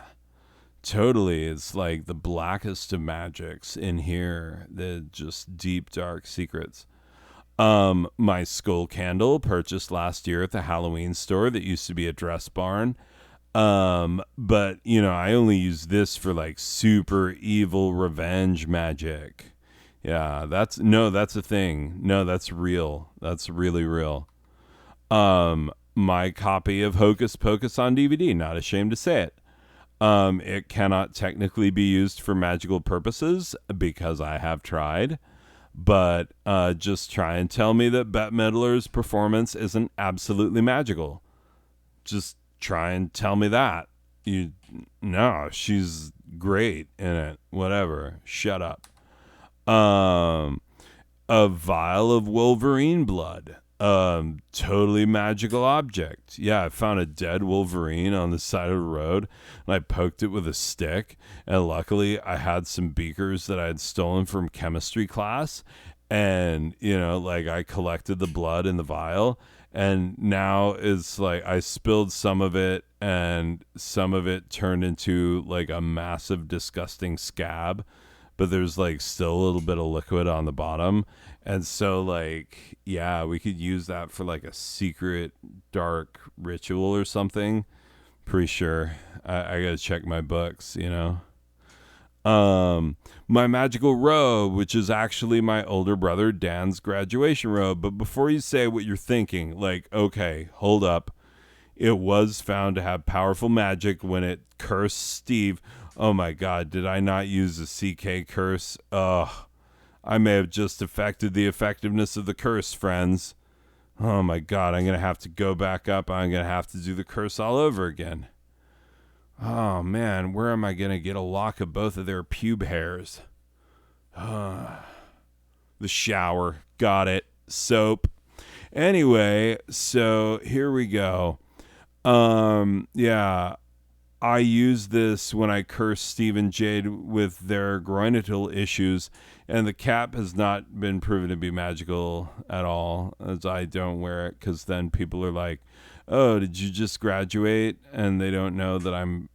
Totally. It's like the blackest of magics in here. The just deep, dark secrets. My skull candle purchased last year at the Halloween store that used to be a dress barn. But you know, I only use this for like super evil revenge magic. Yeah, that's a thing. No, that's real. That's really real. My copy of Hocus Pocus on DVD, not ashamed to say it. It cannot technically be used for magical purposes because I have tried. But just try and tell me that Bette Midler's performance isn't absolutely magical. Just try and tell me that. No, she's great in it. Whatever. Shut up. A vial of Wolverine blood. Totally magical object. Yeah, I found a dead Wolverine on the side of the road and I poked it with a stick. And luckily I had some beakers that I had stolen from chemistry class. And, you know, like I collected the blood in the vial. And now it's like I spilled some of it and some of it turned into like a massive, disgusting scab. But there's like still a little bit of liquid on the bottom. And so like, yeah, we could use that for like a secret dark ritual or something. Pretty sure. I gotta check my books, you know. My magical robe, which is actually my older brother Dan's graduation robe. But before you say what you're thinking, like, okay, hold up. It was found to have powerful magic when it cursed Steve. Oh my God, did I not use a CK curse? Ugh. I may have just affected the effectiveness of the curse, friends. Oh my God, I'm going to have to go back up. I'm going to have to do the curse all over again. Oh man, where am I going to get a lock of both of their pube hairs? The shower. Got it. Soap. Anyway, so here we go. Yeah, I use this when I curse Steve and Jade with their groinital issues, and the cap has not been proven to be magical at all, as I don't wear it, because then people are like, oh, did you just graduate? And they don't know that I'm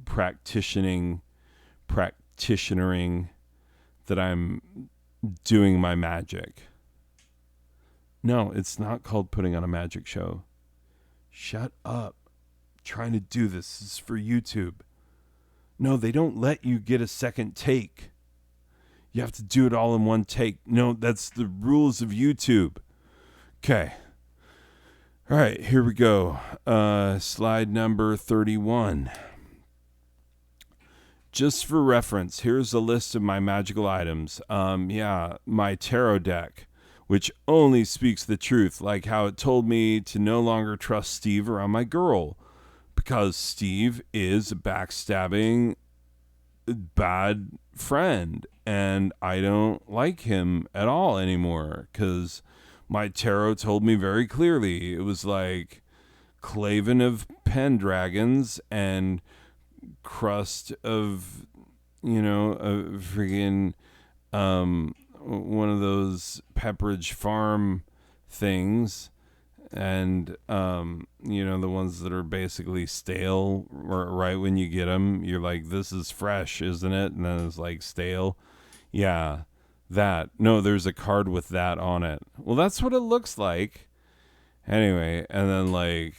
practicing, that I'm doing my magic. No, it's not called putting on a magic show. Shut up. Trying to do this. This is for YouTube. No, they don't let you get a second take. You have to do it all in one take. No, that's the rules of YouTube. Okay. All right, here we go. Slide number 31. Just for reference, here's a list of my magical items. My tarot deck, which only speaks the truth, like how it told me to no longer trust Steve around my girl, because Steve is a backstabbing, bad friend, and I don't like him at all anymore, because my tarot told me very clearly it was like Claven of Pendragons and crust of, a friggin' one of those Pepperidge Farm things, and the ones that are basically stale right when you get them. You're like, this is fresh, isn't it? And then it's like stale. Yeah, that. No, there's a card with that on it. Well, that's what it looks like. Anyway, and then like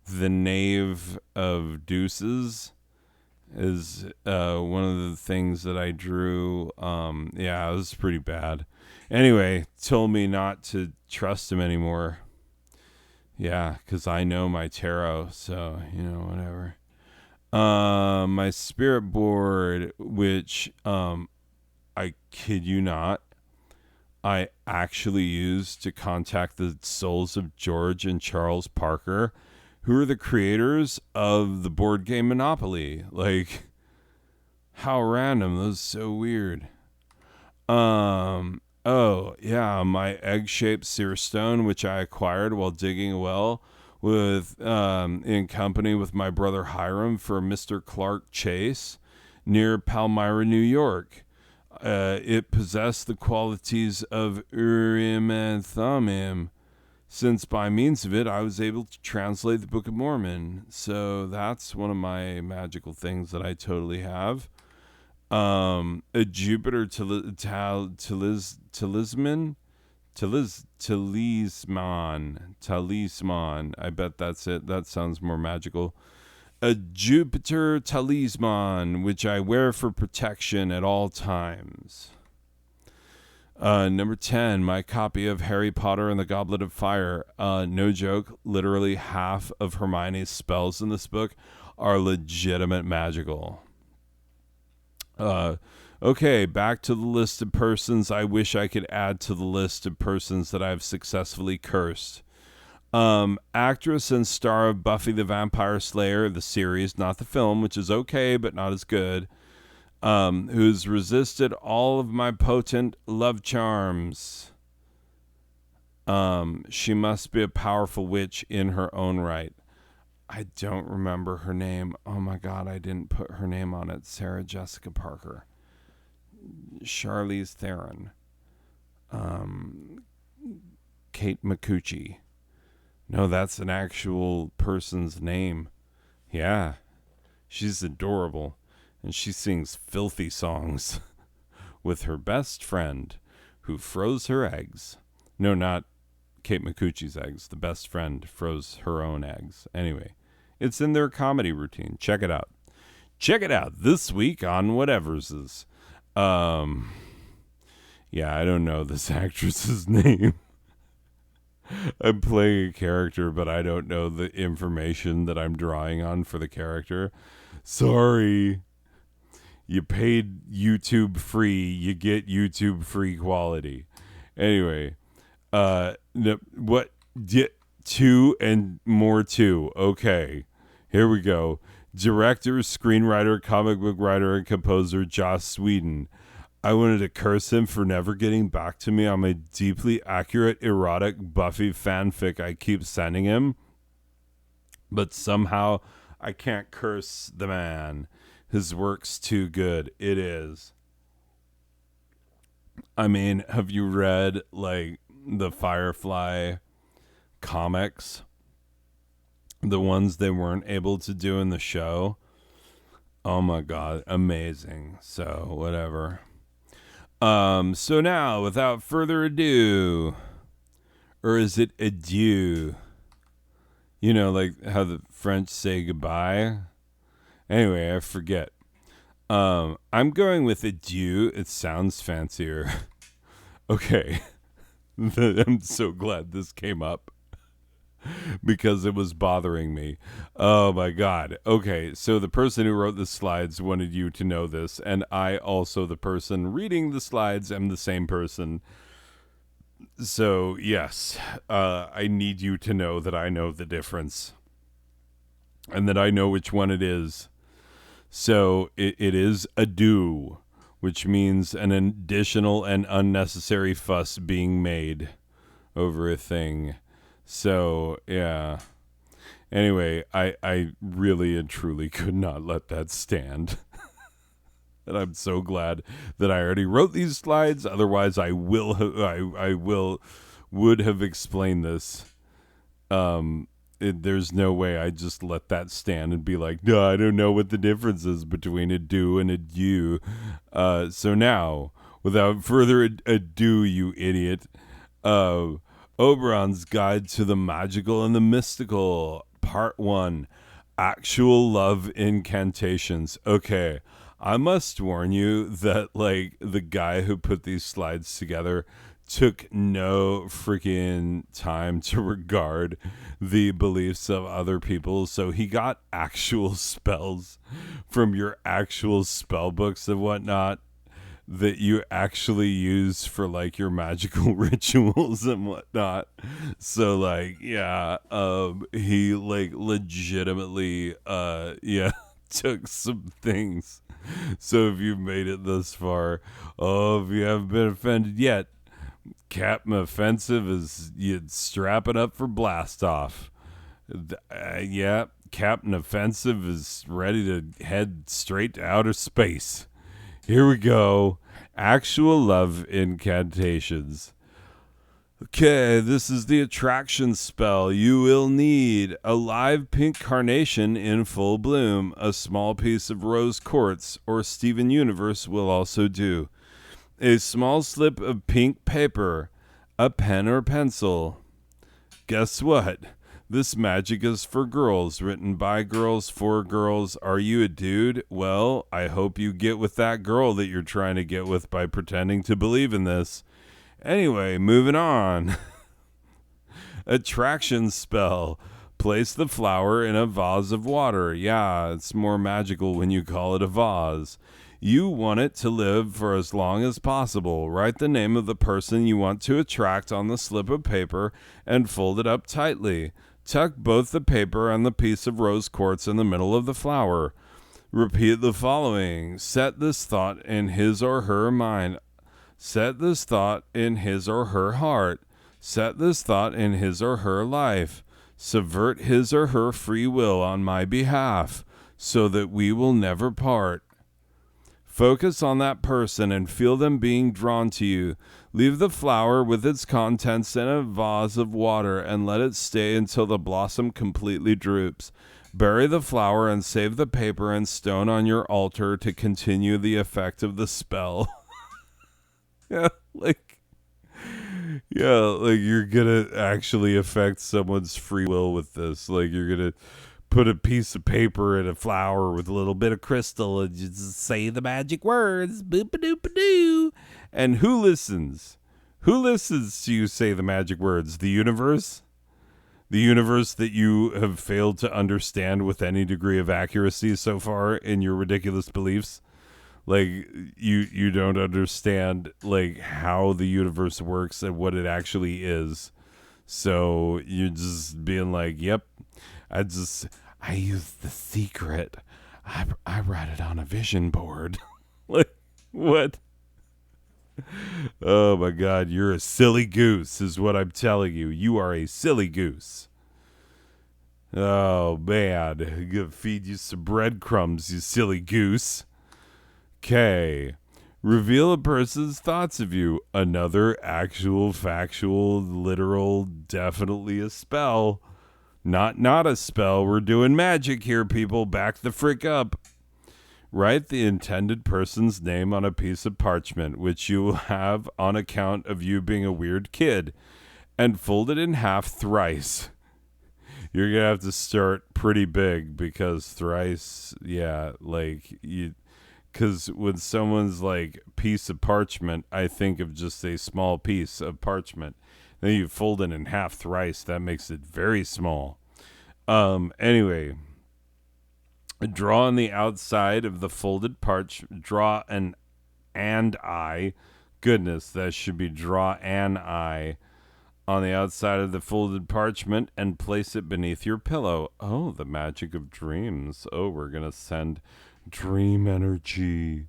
the Knave of Deuces is one of the things that I drew. It was pretty bad. Anyway, told me not to trust him anymore. Yeah, because I know my tarot, so, whatever. My spirit board, which, I kid you not, I actually used to contact the souls of George and Charles Parker, who are the creators of the board game Monopoly. Like, how random. That was so weird. My egg-shaped seer stone, which I acquired while digging a well with in company with my brother Hiram for Mr. Clark Chase near Palmyra, New York. It possessed the qualities of Urim and Thummim, since by means of it I was able to translate the Book of Mormon. So that's one of my magical things that I totally have. A Jupiter talisman. I bet that's it. That sounds more magical. A Jupiter talisman, which I wear for protection at all times. Number 10, my copy of Harry Potter and the Goblet of Fire. No joke, literally half of Hermione's spells in this book are legitimate magical. Okay, back to the list of persons I wish I could add to the list of persons that I've successfully cursed. Actress and star of Buffy the Vampire Slayer, the series, not the film, which is okay, but not as good, who's resisted all of my potent love charms. She must be a powerful witch in her own right. I don't remember her name. Oh my God, I didn't put her name on it. Sarah Jessica Parker. Charlize Theron. Kate McCucci. No, that's an actual person's name. Yeah. She's adorable. And she sings filthy songs with her best friend who froze her eggs. No, not Kate McCucci's eggs. The best friend froze her own eggs. Anyway, it's in their comedy routine. Check it out. Check it out this week on Whatever's. I don't know this actress's name. I'm playing a character, but I don't know the information that I'm drawing on for the character. Sorry. You paid YouTube free. You get YouTube free quality. Anyway, what? Two and more two. Okay, here we go. Director, screenwriter, comic book writer, and composer Joss Whedon. I wanted to curse him for never getting back to me on my deeply accurate erotic Buffy fanfic I keep sending him. But somehow I can't curse the man. His work's too good. It is. I mean, have you read like the Firefly comics? The ones they weren't able to do in the show? Oh my god, amazing. So, whatever. So now, without further ado, or is it adieu? You know, like how the French say goodbye. Anyway, I forget. I'm going with adieu. It sounds fancier. Okay. I'm so glad this came up because it was bothering me. Oh my god. Okay, so the person who wrote the slides wanted you to know this, and I also, the person reading the slides, am the same person. So, yes, I need you to know that I know the difference and that I know which one it is. So, it is ado, which means an additional and unnecessary fuss being made over a thing. So, yeah. Anyway, I really and truly could not let that stand. And I'm so glad that I already wrote these slides. Otherwise, I would have explained this. There's no way I just let that stand and be like, no, I don't know what the difference is between a do and a do. So now, without further ado, you idiot, Oberon's Guide to the Magical and the Mystical, Part 1, Actual Love Incantations. Okay, I must warn you that, like, the guy who put these slides together took no freaking time to regard the beliefs of other people. So he got actual spells from your actual spell books and whatnot that you actually use for like your magical rituals and whatnot. So like, yeah, he like legitimately, yeah, took some things. So if you've made it this far, if you haven't been offended yet, Captain Offensive is you strapping up for blast off. Yeah, Captain Offensive is ready to head straight to outer space. Here we go. Actual love incantations. Okay, this is the attraction spell. You will need a live pink carnation in full bloom, a small piece of rose quartz, or Steven Universe will also do. A small slip of pink paper, a pen or pencil. Guess what? This magic is for girls, written by girls, for girls. Are you a dude? Well, I hope you get with that girl that you're trying to get with by pretending to believe in this. Anyway, moving on. Attraction spell. Place the flower in a vase of water. Yeah, it's more magical when you call it a vase. You want it to live for as long as possible. Write the name of the person you want to attract on the slip of paper and fold it up tightly. Tuck both the paper and the piece of rose quartz in the middle of the flower. Repeat the following. Set this thought in his or her mind. Set this thought in his or her heart. Set this thought in his or her life. Subvert his or her free will on my behalf, so that we will never part. Focus on that person and feel them being drawn to you. Leave the flower with its contents in a vase of water and let it stay until the blossom completely droops. Bury the flower and save the paper and stone on your altar to continue the effect of the spell. Yeah, like you're gonna actually affect someone's free will with this. Like you're gonna put a piece of paper in a flower with a little bit of crystal and just say the magic words, boop-a-doop-a-doo. And who listens? Who listens to you say the magic words? The universe? The universe that you have failed to understand with any degree of accuracy so far in your ridiculous beliefs? Like you don't understand like how the universe works and what it actually is. So you're just being like, yep, I used the secret. I write it on a vision board. Like what? Oh my God, you're a silly goose, is what I'm telling you. You are a silly goose. Oh man, I'm gonna feed you some breadcrumbs, you silly goose. Okay. Reveal a person's thoughts of you. Another actual, factual, literal, definitely a spell. Not a spell. We're doing magic here, people. Back the frick up. Write the intended person's name on a piece of parchment, which you will have on account of you being a weird kid, and fold it in half thrice. You're gonna have to start pretty big because thrice, yeah, like you. Because when someone's like piece of parchment, I think of just a small piece of parchment. Then you fold it in half thrice. That makes it very small. Anyway, draw on the outside of the folded draw an and eye. Goodness, that should be draw an eye on the outside of the folded parchment and place it beneath your pillow. Oh, the magic of dreams. Oh, we're going to send dream energy.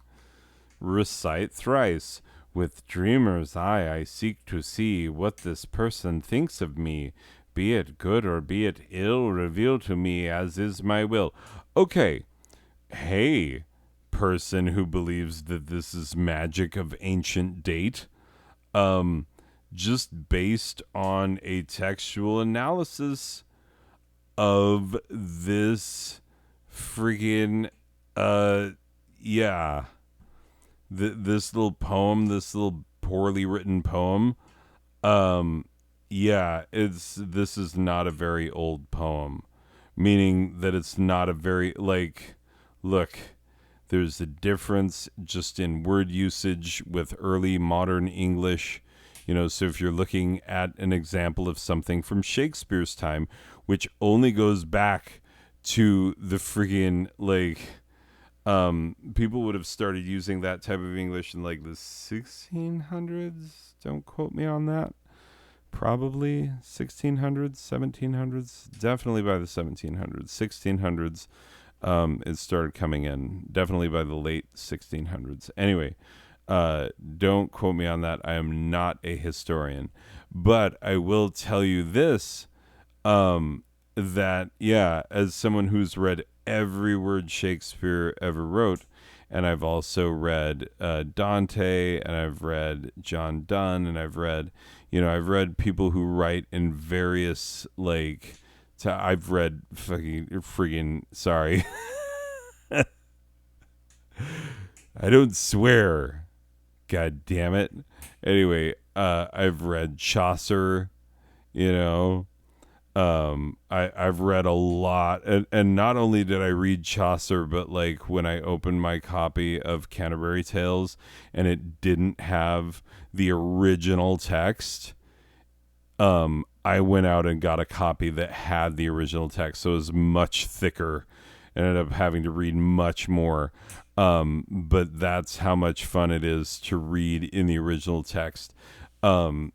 Recite thrice. With dreamer's eye, I seek to see what this person thinks of me. Be it good or be it ill, reveal to me as is my will. Okay. Hey, person who believes that this is magic of ancient date. Um, just based on a textual analysis of this friggin' yeah, this little poem, this little poorly written poem. um yeah, this is not a very old poem, meaning that it's not a very, like, look, there's a difference just in word usage with early modern English. So if you're looking at an example of something from Shakespeare's time, which only goes back to the friggin', like, people would have started using that type of English in like the 1600s. Don't quote me on that. Probably 1600s, 1700s. Definitely by the 1700s, 1600s. It started coming in. Definitely by the late 1600s. Anyway, don't quote me on that. I am not a historian, but I will tell you this. That, yeah, as someone who's read every word Shakespeare ever wrote, and I've also read Dante, and I've read John Donne, and I've read people who write in various, like, I've read friggin' sorry. I don't swear. God damn it. Anyway, I've read Chaucer, you know. I've read a lot, and not only did I read Chaucer, but like when I opened my copy of Canterbury Tales and it didn't have the original text, I went out and got a copy that had the original text, so it was much thicker. Ended up having to read much more. But that's how much fun it is to read in the original text. Going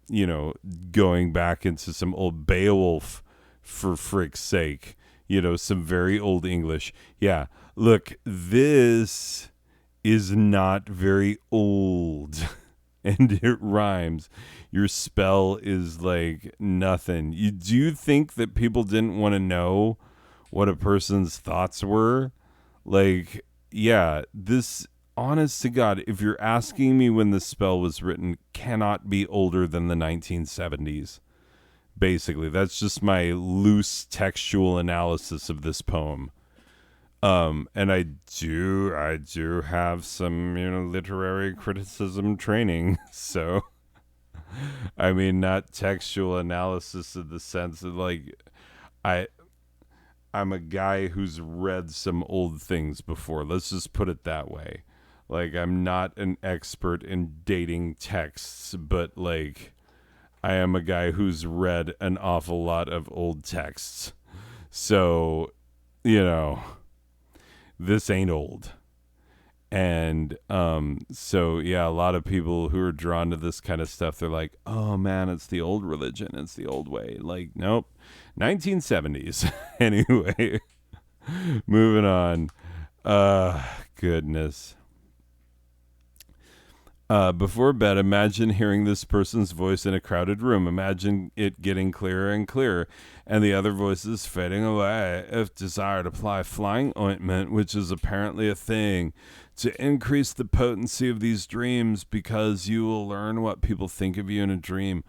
back into some old Beowulf, for frick's sake, some very old English. Yeah, look, this is not very old. And it rhymes. Your spell is like nothing. Do you think that people didn't want to know what a person's thoughts were? Like, yeah, this, honest to God, if you're asking me when this spell was written, cannot be older than the 1970s. Basically, that's just my loose textual analysis of this poem. And I do have some, literary criticism training. So, I mean, not textual analysis in the sense of like, I, I'm a guy who's read some old things before. Let's just put it that way. Like, I'm not an expert in dating texts, but like, I am a guy who's read an awful lot of old texts. So, this ain't old. And so yeah, a lot of people who are drawn to this kind of stuff, they're like, oh man, it's the old religion, it's the old way. Like, nope. 1970s. Anyway, moving on. Goodness. Before bed, imagine hearing this person's voice in a crowded room. Imagine it getting clearer and clearer, and the other voices fading away. If desired, apply flying ointment, which is apparently a thing, to increase the potency of these dreams because you will learn what people think of you in a dream.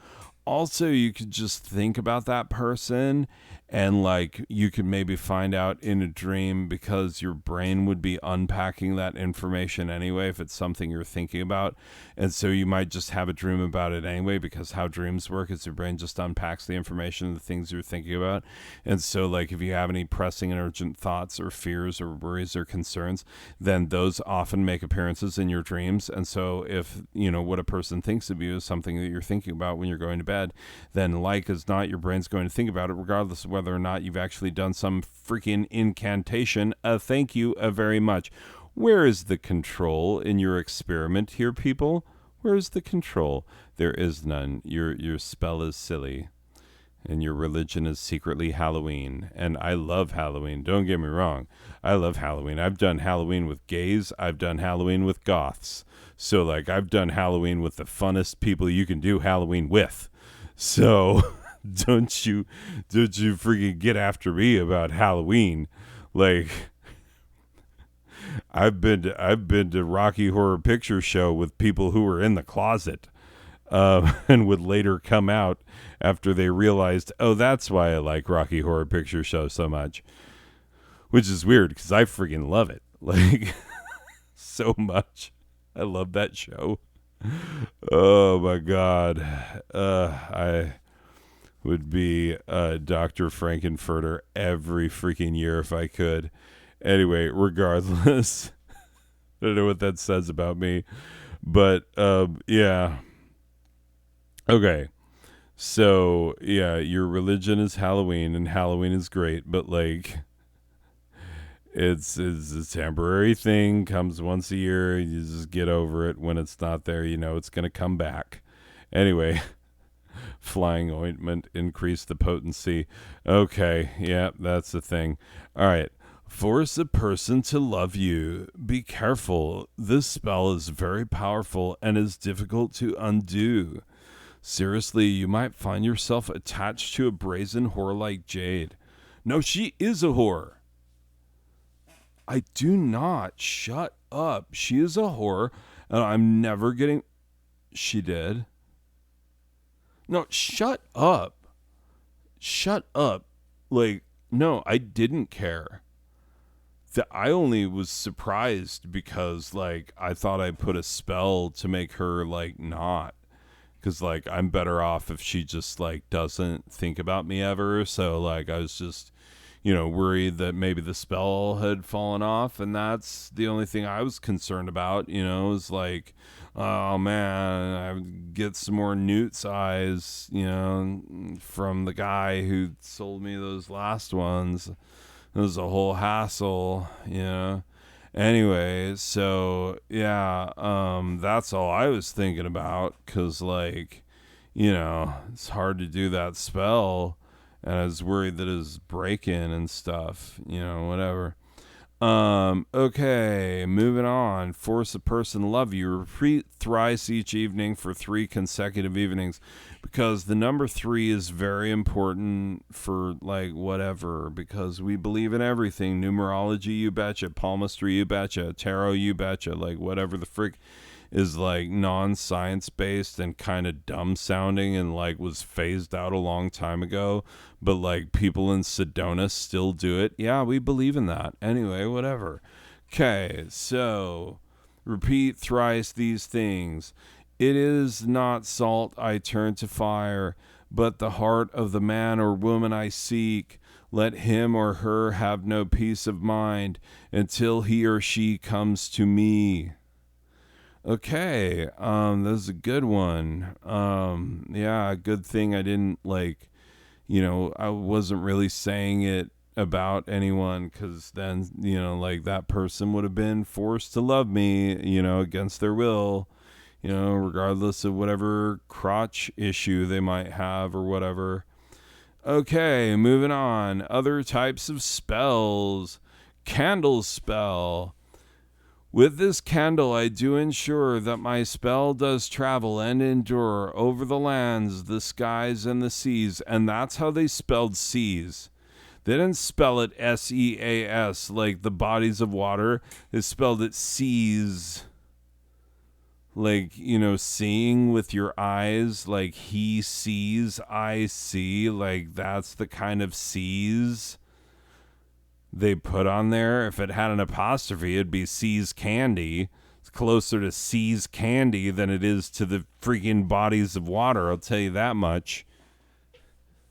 Also, you could just think about that person and like you could maybe find out in a dream because your brain would be unpacking that information anyway if it's something you're thinking about, and so you might just have a dream about it anyway because how dreams work is your brain just unpacks the information, the things you're thinking about. And so like if you have any pressing and urgent thoughts or fears or worries or concerns, then those often make appearances in your dreams. And so if you know what a person thinks of you is something that you're thinking about when you're going to bed, then like as not your brain's going to think about it regardless of whether or not you've actually done some freaking incantation. Thank you very much. Where is the control in your experiment here, people? Where is the control? There is none. Your spell is silly, and your religion is secretly Halloween. And I love Halloween. Don't get me wrong. I love Halloween. I've done Halloween with gays. I've done Halloween with goths. So like I've done Halloween with the funnest people you can do Halloween with. So don't you freaking get after me about Halloween. Like I've been to Rocky Horror Picture Show with people who were in the closet, and would later come out after they realized, oh, that's why I like Rocky Horror Picture Show so much. Which is weird because I freaking love it, like so much. I love that show. Oh my god, I would be Dr. Frankenfurter every freaking year if I could. Anyway, regardless, I don't know what that says about me, but yeah. Okay, so yeah, your religion is Halloween, and Halloween is great, but like, it's a temporary thing. Comes once a year. You just get over it. When it's not there, you know it's gonna come back. Anyway. Flying ointment, increase the potency. Okay, yeah, that's the thing. All right. Force a person to love you. Be careful. This spell is very powerful and is difficult to undo. Seriously, you might find yourself attached to a brazen whore like Jade. No, she is a whore. I do not. Shut up. She is a whore, and I'm never getting... She did? No, shut up. Shut up. Like, no, I didn't care. I only was surprised because, like, I thought I put a spell to make her, like, not. Because, like, I'm better off if she just, like, doesn't think about me ever. So, like, I was just, you know, worried that maybe the spell had fallen off. And that's the only thing I was concerned about, you know, is like... Oh man, I would get some more newt's eyes, you know, from the guy who sold me those last ones. It was a whole hassle, you know. Anyway, so yeah, that's all I was thinking about, cause like, you know, it's hard to do that spell, and I was worried that it was breaking and stuff, you know, whatever. Okay, moving on. Force a person to love you. Repeat thrice each evening for 3 consecutive evenings, because the number 3 is very important for like whatever, because we believe in everything. Numerology, you betcha. Palmistry, you betcha. Tarot, you betcha. Like whatever the frick is like non-science based and kind of dumb sounding and like was phased out a long time ago, but like people in Sedona still do it. Yeah, we believe in that. Anyway, whatever. Okay, so repeat thrice these things. It is not salt I turn to fire, but the heart of the man or woman I seek. Let him or her have no peace of mind until he or she comes to me. Okay, that was a good one. Yeah, good thing I didn't like, you know, I wasn't really saying it about anyone, because then, you know, like that person would have been forced to love me, you know, against their will, you know, regardless of whatever crotch issue they might have or whatever. Okay, moving on. Other types of spells. Candle spell. With this candle I do ensure that my spell does travel and endure over the lands, the skies, and the seas. And that's how they spelled seas. They didn't spell it SEAS like the bodies of water. They spelled it seas. Like, seeing with your eyes, like he sees, I see. Like, that's the kind of seas they put on there. If it had an apostrophe, it'd be Seas Candy. It's closer to Seas Candy than it is to the freaking bodies of water, I'll tell you that much.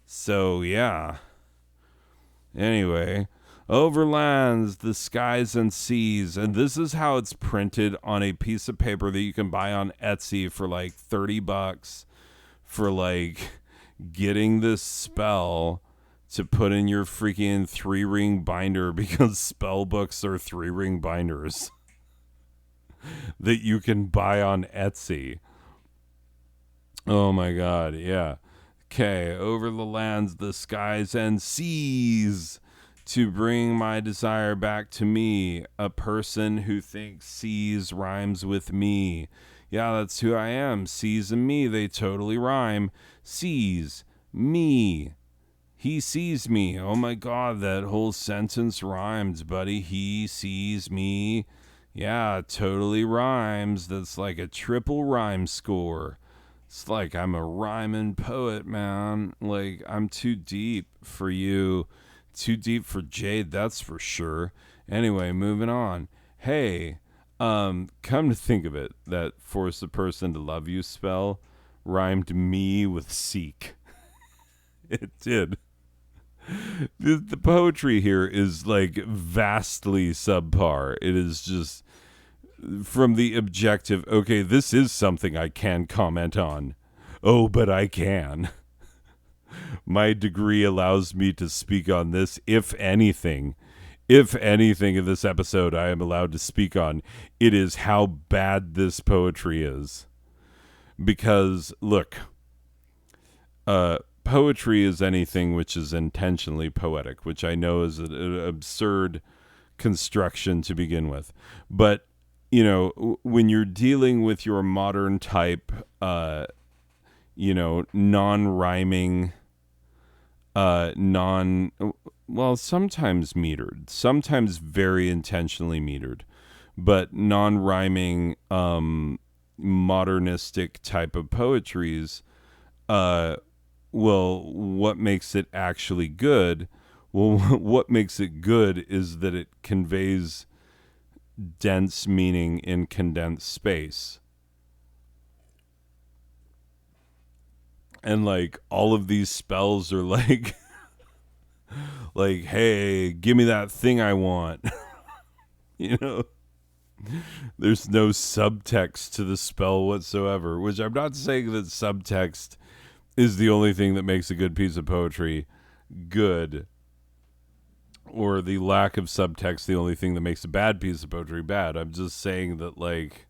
So, yeah. Anyway, over lands, the skies and seas. And this is how it's printed on a piece of paper that you can buy on Etsy for like $30 for like getting this spell to put in your freaking 3-ring binder, because spell books are 3-ring binders that you can buy on Etsy. Oh my God, yeah. Okay, over the lands, the skies, and seas to bring my desire back to me. A person who thinks seas rhymes with me. Yeah, that's who I am. Seas and me, they totally rhyme. Seas, me. He sees me. Oh my God, that whole sentence rhymes, buddy. He sees me. Yeah, totally rhymes. That's like a triple rhyme score. It's like I'm a rhyming poet, man. Like, I'm too deep for you. Too deep for Jade, that's for sure. Anyway, moving on. Hey, come to think of it, that force a person to love you spell rhymed me with seek. It did. The poetry here is like vastly subpar. It is just from the objective, okay, this is something I can comment on. Oh, but I can. My degree allows me to speak on this, if anything. If anything in this episode I am allowed to speak on, it is how bad this poetry is. Because, look, poetry is anything which is intentionally poetic, which I know is an absurd construction to begin with. But, when you're dealing with your modern type, non-rhyming, sometimes metered, sometimes very intentionally metered, but non-rhyming, modernistic type of poetries, what makes it actually good? Well, what makes it good is that it conveys dense meaning in condensed space. And like all of these spells are like like, hey, give me that thing I want. There's no subtext to the spell whatsoever, which I'm not saying that subtext is the only thing that makes a good piece of poetry good, or the lack of subtext the only thing that makes a bad piece of poetry bad. I'm just saying that, like,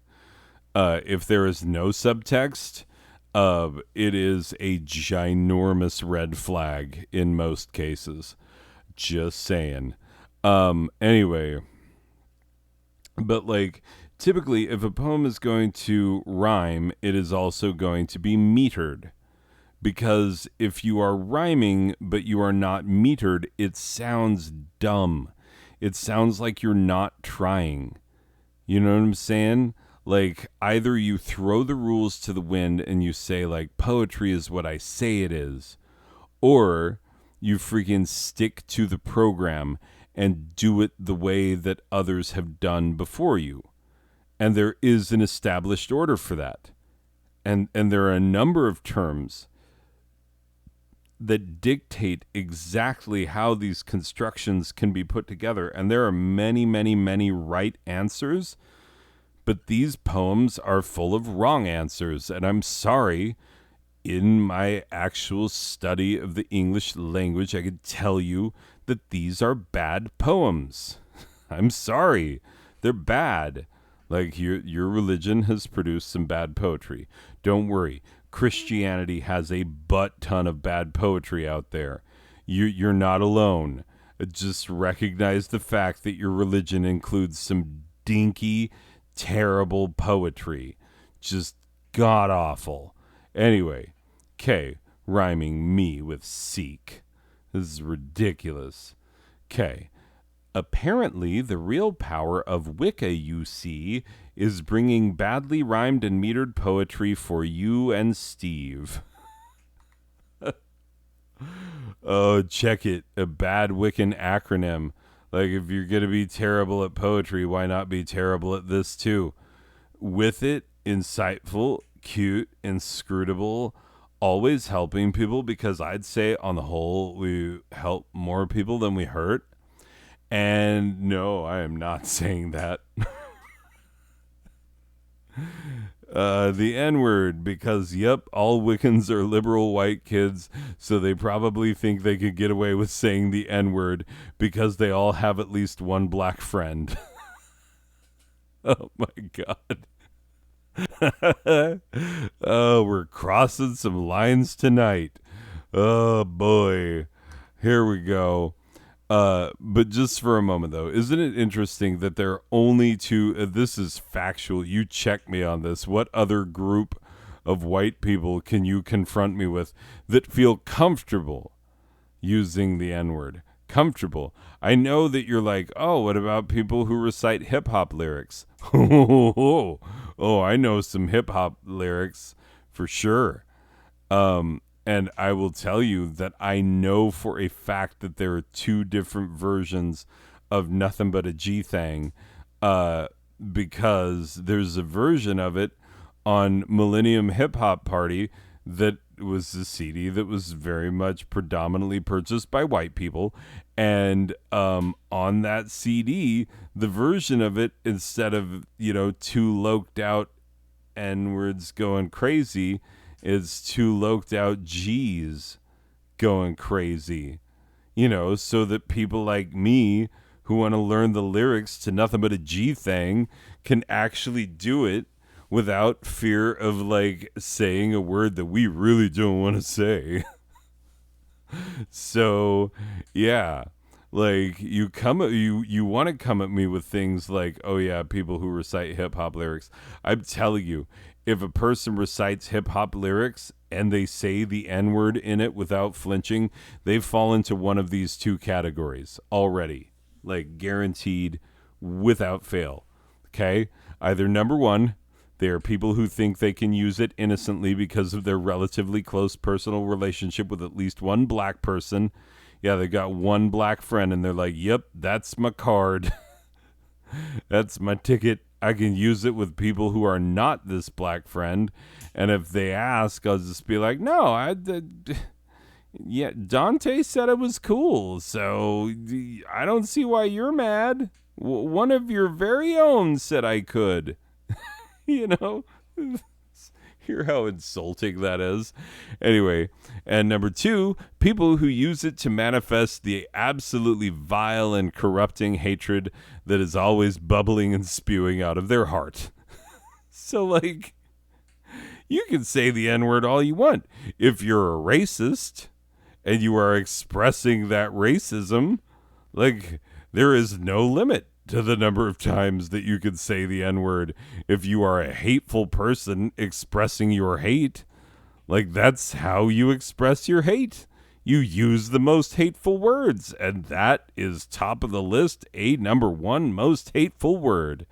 if there is no subtext, it is a ginormous red flag in most cases. Just saying. Anyway, but like, typically if a poem is going to rhyme, it is also going to be metered. Because if you are rhyming but you are not metered, it sounds dumb. It sounds like you're not trying. You know what I'm saying? Like, either you throw the rules to the wind and you say, like, poetry is what I say it is, or you freaking stick to the program and do it the way that others have done before you. And there is an established order for that. And there are a number of terms that dictate exactly how these constructions can be put together. And there are many, many, many right answers, but these poems are full of wrong answers. And I'm sorry, in my actual study of the English language, I could tell you that these are bad poems. I'm sorry. They're bad. Like, your religion has produced some bad poetry. Don't worry. Christianity has a butt ton of bad poetry out there. You're not alone. Just recognize the fact that your religion includes some stinky, terrible poetry. Just god awful. Anyway, K, rhyming me with seek. This is ridiculous. K. Apparently, the real power of Wicca, you see, is bringing badly rhymed and metered poetry for you and Steve. Oh, check it. A bad Wiccan acronym. Like, if you're going to be terrible at poetry, why not be terrible at this too? With it, insightful, cute, inscrutable, always helping people, because I'd say on the whole, we help more people than we hurt. And no, I am not saying that. The N-word, because, yep, all Wiccans are liberal white kids, so they probably think they could get away with saying the N-word because they all have at least one black friend. Oh, my God. Oh, we're crossing some lines tonight. Oh, boy. Here we go. But just for a moment, though, isn't it interesting that there are only two? This is factual. You check me on this. What other group of white people can you confront me with that feel comfortable using the N word? Comfortable. I know that you're like, oh, what about people who recite hip hop lyrics? Oh, I know some hip hop lyrics for sure. And I will tell you that I know for a fact that there are two different versions of Nothing But a G Thing, because there's a version of it on Millennium Hip Hop Party that was a CD that was very much predominantly purchased by white people. And on that CD, the version of it, instead of, two loked out N-words going crazy, is two loked out G's going crazy, so that people like me who want to learn the lyrics to Nothing But a G Thing can actually do it without fear of like saying a word that we really don't want to say. So, yeah. Like you want to come at me with things like, oh yeah, people who recite hip hop lyrics. I'm telling you, if a person recites hip hop lyrics and they say the N word in it without flinching, they fall into one of these two categories already, like guaranteed, without fail. Okay, either number one, they are people who think they can use it innocently because of their relatively close personal relationship with at least one black person. Yeah, they got one black friend and they're like, yep, that's my card. That's my ticket. I can use it with people who are not this black friend. And if they ask, I'll just be like, no, yeah, Dante said it was cool. So I don't see why you're mad. One of your very own said I could. Hear how insulting that is. Anyway, and number two, people who use it to manifest the absolutely vile and corrupting hatred that is always bubbling and spewing out of their heart. So, like, you can say the N-word all you want. If you're a racist and you are expressing that racism, like, there is no limit to the number of times that you could say the N-word. If you are a hateful person expressing your hate, like, that's how you express your hate. You use the most hateful words, and that is top of the list, a number one most hateful word.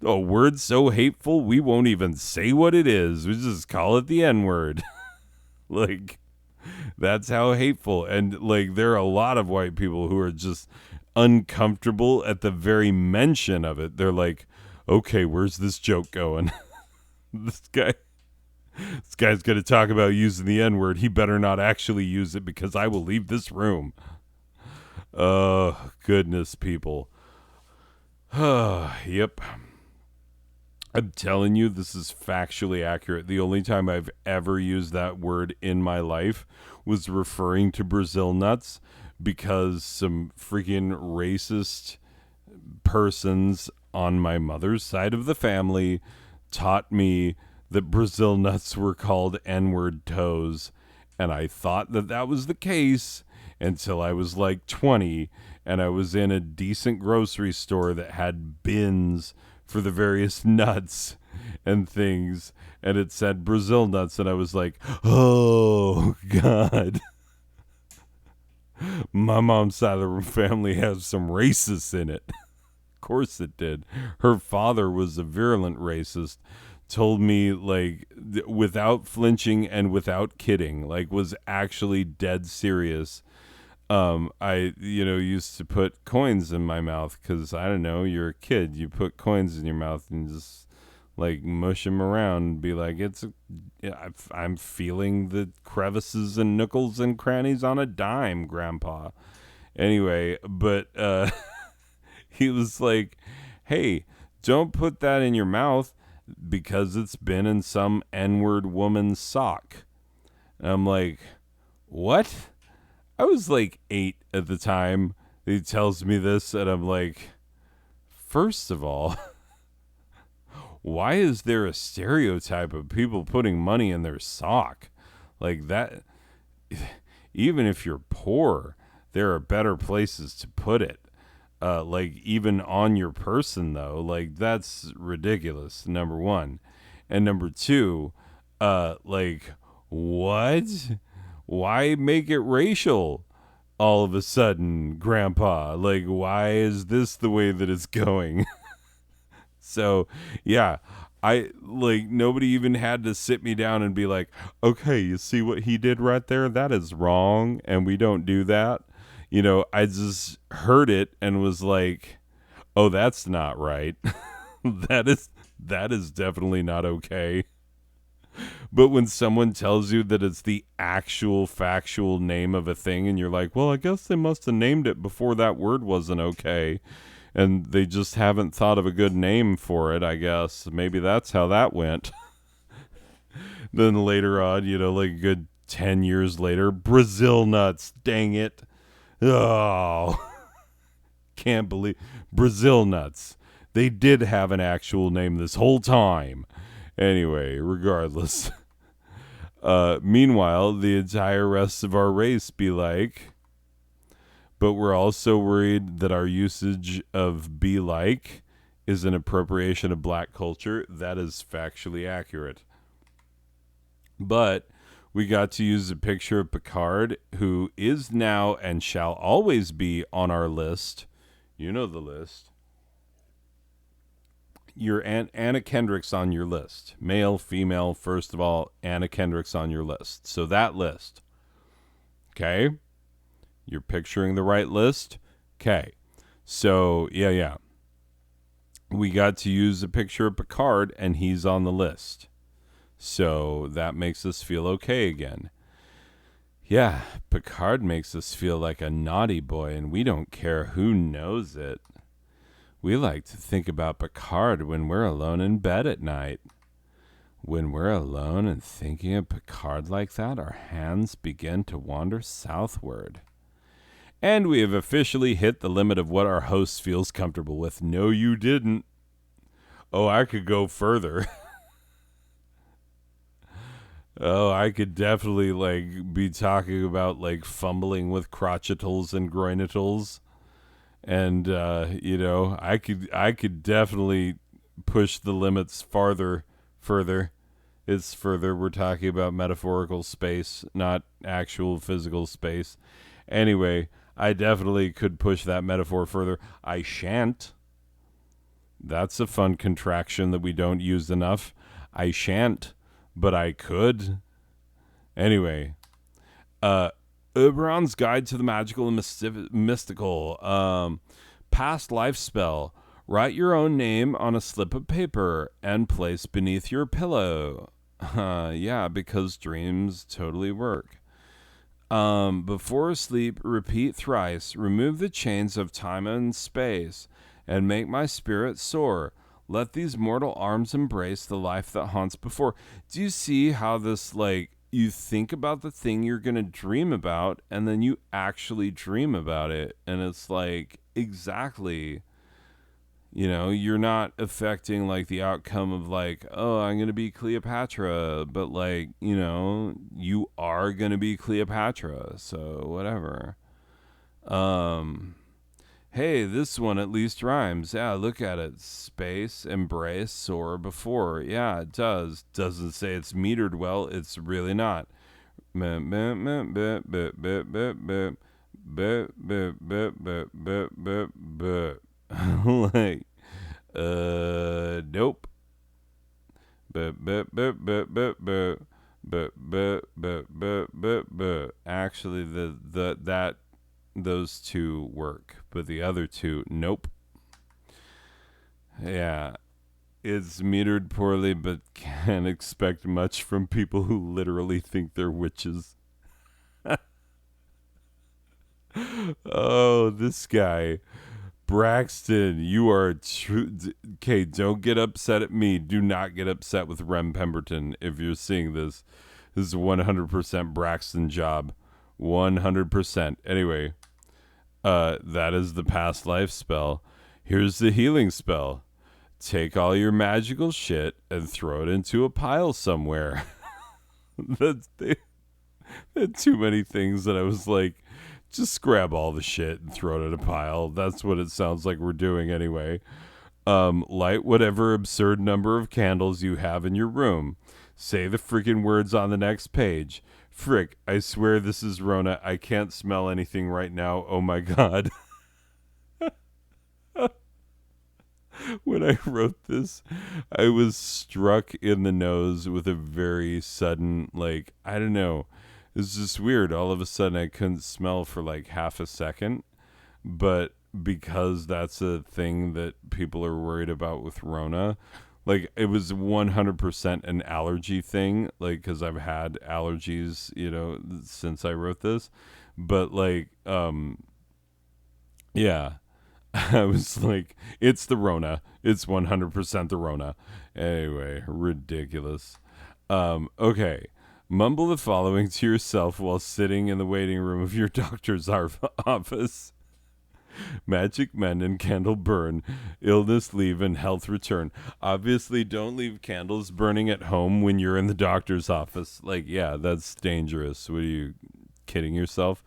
A word so hateful we won't even say what it is. We just call it the N-word. Like, that's how hateful. And like, there are a lot of white people who are just uncomfortable at the very mention of it. They're like, okay, where's this joke going? This guy's going to talk about using the N-word. He better not actually use it because I will leave this room. Oh, goodness, people. Yep. I'm telling you, this is factually accurate. The only time I've ever used that word in my life was referring to Brazil nuts, because some freaking racist persons on my mother's side of the family taught me that Brazil nuts were called N-word toes. And I thought that that was the case until I was like 20. and I was in a decent grocery store that had bins for the various nuts and things, and it said Brazil nuts, and I was like, oh God. My mom's side of the family has some racists in it. Of course it did. Her father was a virulent racist. Told me like without flinching and without kidding, like was actually dead serious. I used to put coins in my mouth because I don't know, you're a kid. You put coins in your mouth and just like mush them around and be like, I'm feeling the crevices and nookles and crannies on a dime, Grandpa. Anyway, but he was like, hey, don't put that in your mouth because it's been in some N-word woman's sock. And I'm like, what? I was like 8 at the time. He tells me this, and I'm like, first of all, why is there a stereotype of people putting money in their sock? Like that, even if you're poor, there are better places to put it. Like even on your person though, like that's ridiculous. Number one, and number two, like what? Why make it racial all of a sudden, Grandpa? Like why is this the way that it's going? So yeah, I like nobody even had to sit me down and be like, okay, you see what he did right there? That is wrong, and we don't do that. I just heard it and was like, oh, that's not right. that is definitely not okay. But when someone tells you that it's the actual factual name of a thing and you're like, well, I guess they must have named it before that word wasn't okay. And they just haven't thought of a good name for it, I guess. Maybe that's how that went. Then later on, like a good 10 years later, Brazil nuts, dang it. Oh, can't believe Brazil nuts. They did have an actual name this whole time. Anyway, regardless. Meanwhile, the entire rest of our race be like, but we're also worried that our usage of be like is an appropriation of black culture. That is factually accurate. But we got to use a picture of Picard, who is now and shall always be on our list. You know the list. Your Anna Kendrick's on your list. Male, female, first of all, Anna Kendrick's on your list. So that list. Okay? You're picturing the right list? Okay. So, yeah. We got to use a picture of Picard, and he's on the list. So that makes us feel okay again. Yeah, Picard makes us feel like a naughty boy, and we don't care who knows it. We like to think about Picard when we're alone in bed at night. When we're alone and thinking of Picard like that, our hands begin to wander southward. And we have officially hit the limit of what our host feels comfortable with. No, you didn't. Oh, I could go further. Oh, I could definitely be talking about fumbling with crotchetals and groinetals. And I could definitely push the limits further. It's further. We're talking about metaphorical space, not actual physical space. Anyway, I definitely could push that metaphor further. I shan't. That's a fun contraction that we don't use enough. I shan't, but I could. Anyway, Oberon's Guide to the Magical and Mystical. Past life spell. Write your own name on a slip of paper and place beneath your pillow. Yeah, because dreams totally work. Before sleep, repeat thrice. Remove the chains of time and space, and make my spirit soar. Let these mortal arms embrace the life that haunts before. Do you see how this, you think about the thing you're going to dream about, and then you actually dream about it? And it's exactly, you're not affecting, the outcome of, oh, I'm going to be Cleopatra, but, you are going to be Cleopatra, so whatever. Hey, this one at least rhymes. Yeah, look at it. Space, embrace, soar, before. Yeah, it does. Doesn't say it's metered well. It's really not. Like, nope. Actually, that those two work, but the other two, nope. Yeah, it's metered poorly, but can't expect much from people who literally think they're witches. Oh, this guy. Braxton, you are true. Okay, don't get upset at me. Do not get upset with Rem Pemberton if you're seeing this. This is 100% Braxton job. 100%. Anyway, that is the past life spell. Here's the healing spell. Take all your magical shit and throw it into a pile somewhere. They had too many things that I was like, just grab all the shit and throw it in a pile. That's what it sounds like we're doing anyway. Light whatever absurd number of candles you have in your room. Say the freaking words on the next page. Frick, I swear this is Rona. I can't smell anything right now. Oh my god. When I wrote this, I was struck in the nose with a very sudden, like, I don't know. It's just weird. All of a sudden, I couldn't smell for like half a second. But because that's a thing that people are worried about with Rona, like, it was 100% an allergy thing, like, because I've had allergies, since I wrote this. But, like, yeah. I was like, it's the Rona. It's 100% the Rona. Anyway, ridiculous. Okay. Mumble the following to yourself while sitting in the waiting room of your doctor's office. Magic mend and candle burn. Illness leave and health return. Obviously, don't leave candles burning at home when you're in the doctor's office. Like, yeah, that's dangerous. What are you kidding yourself?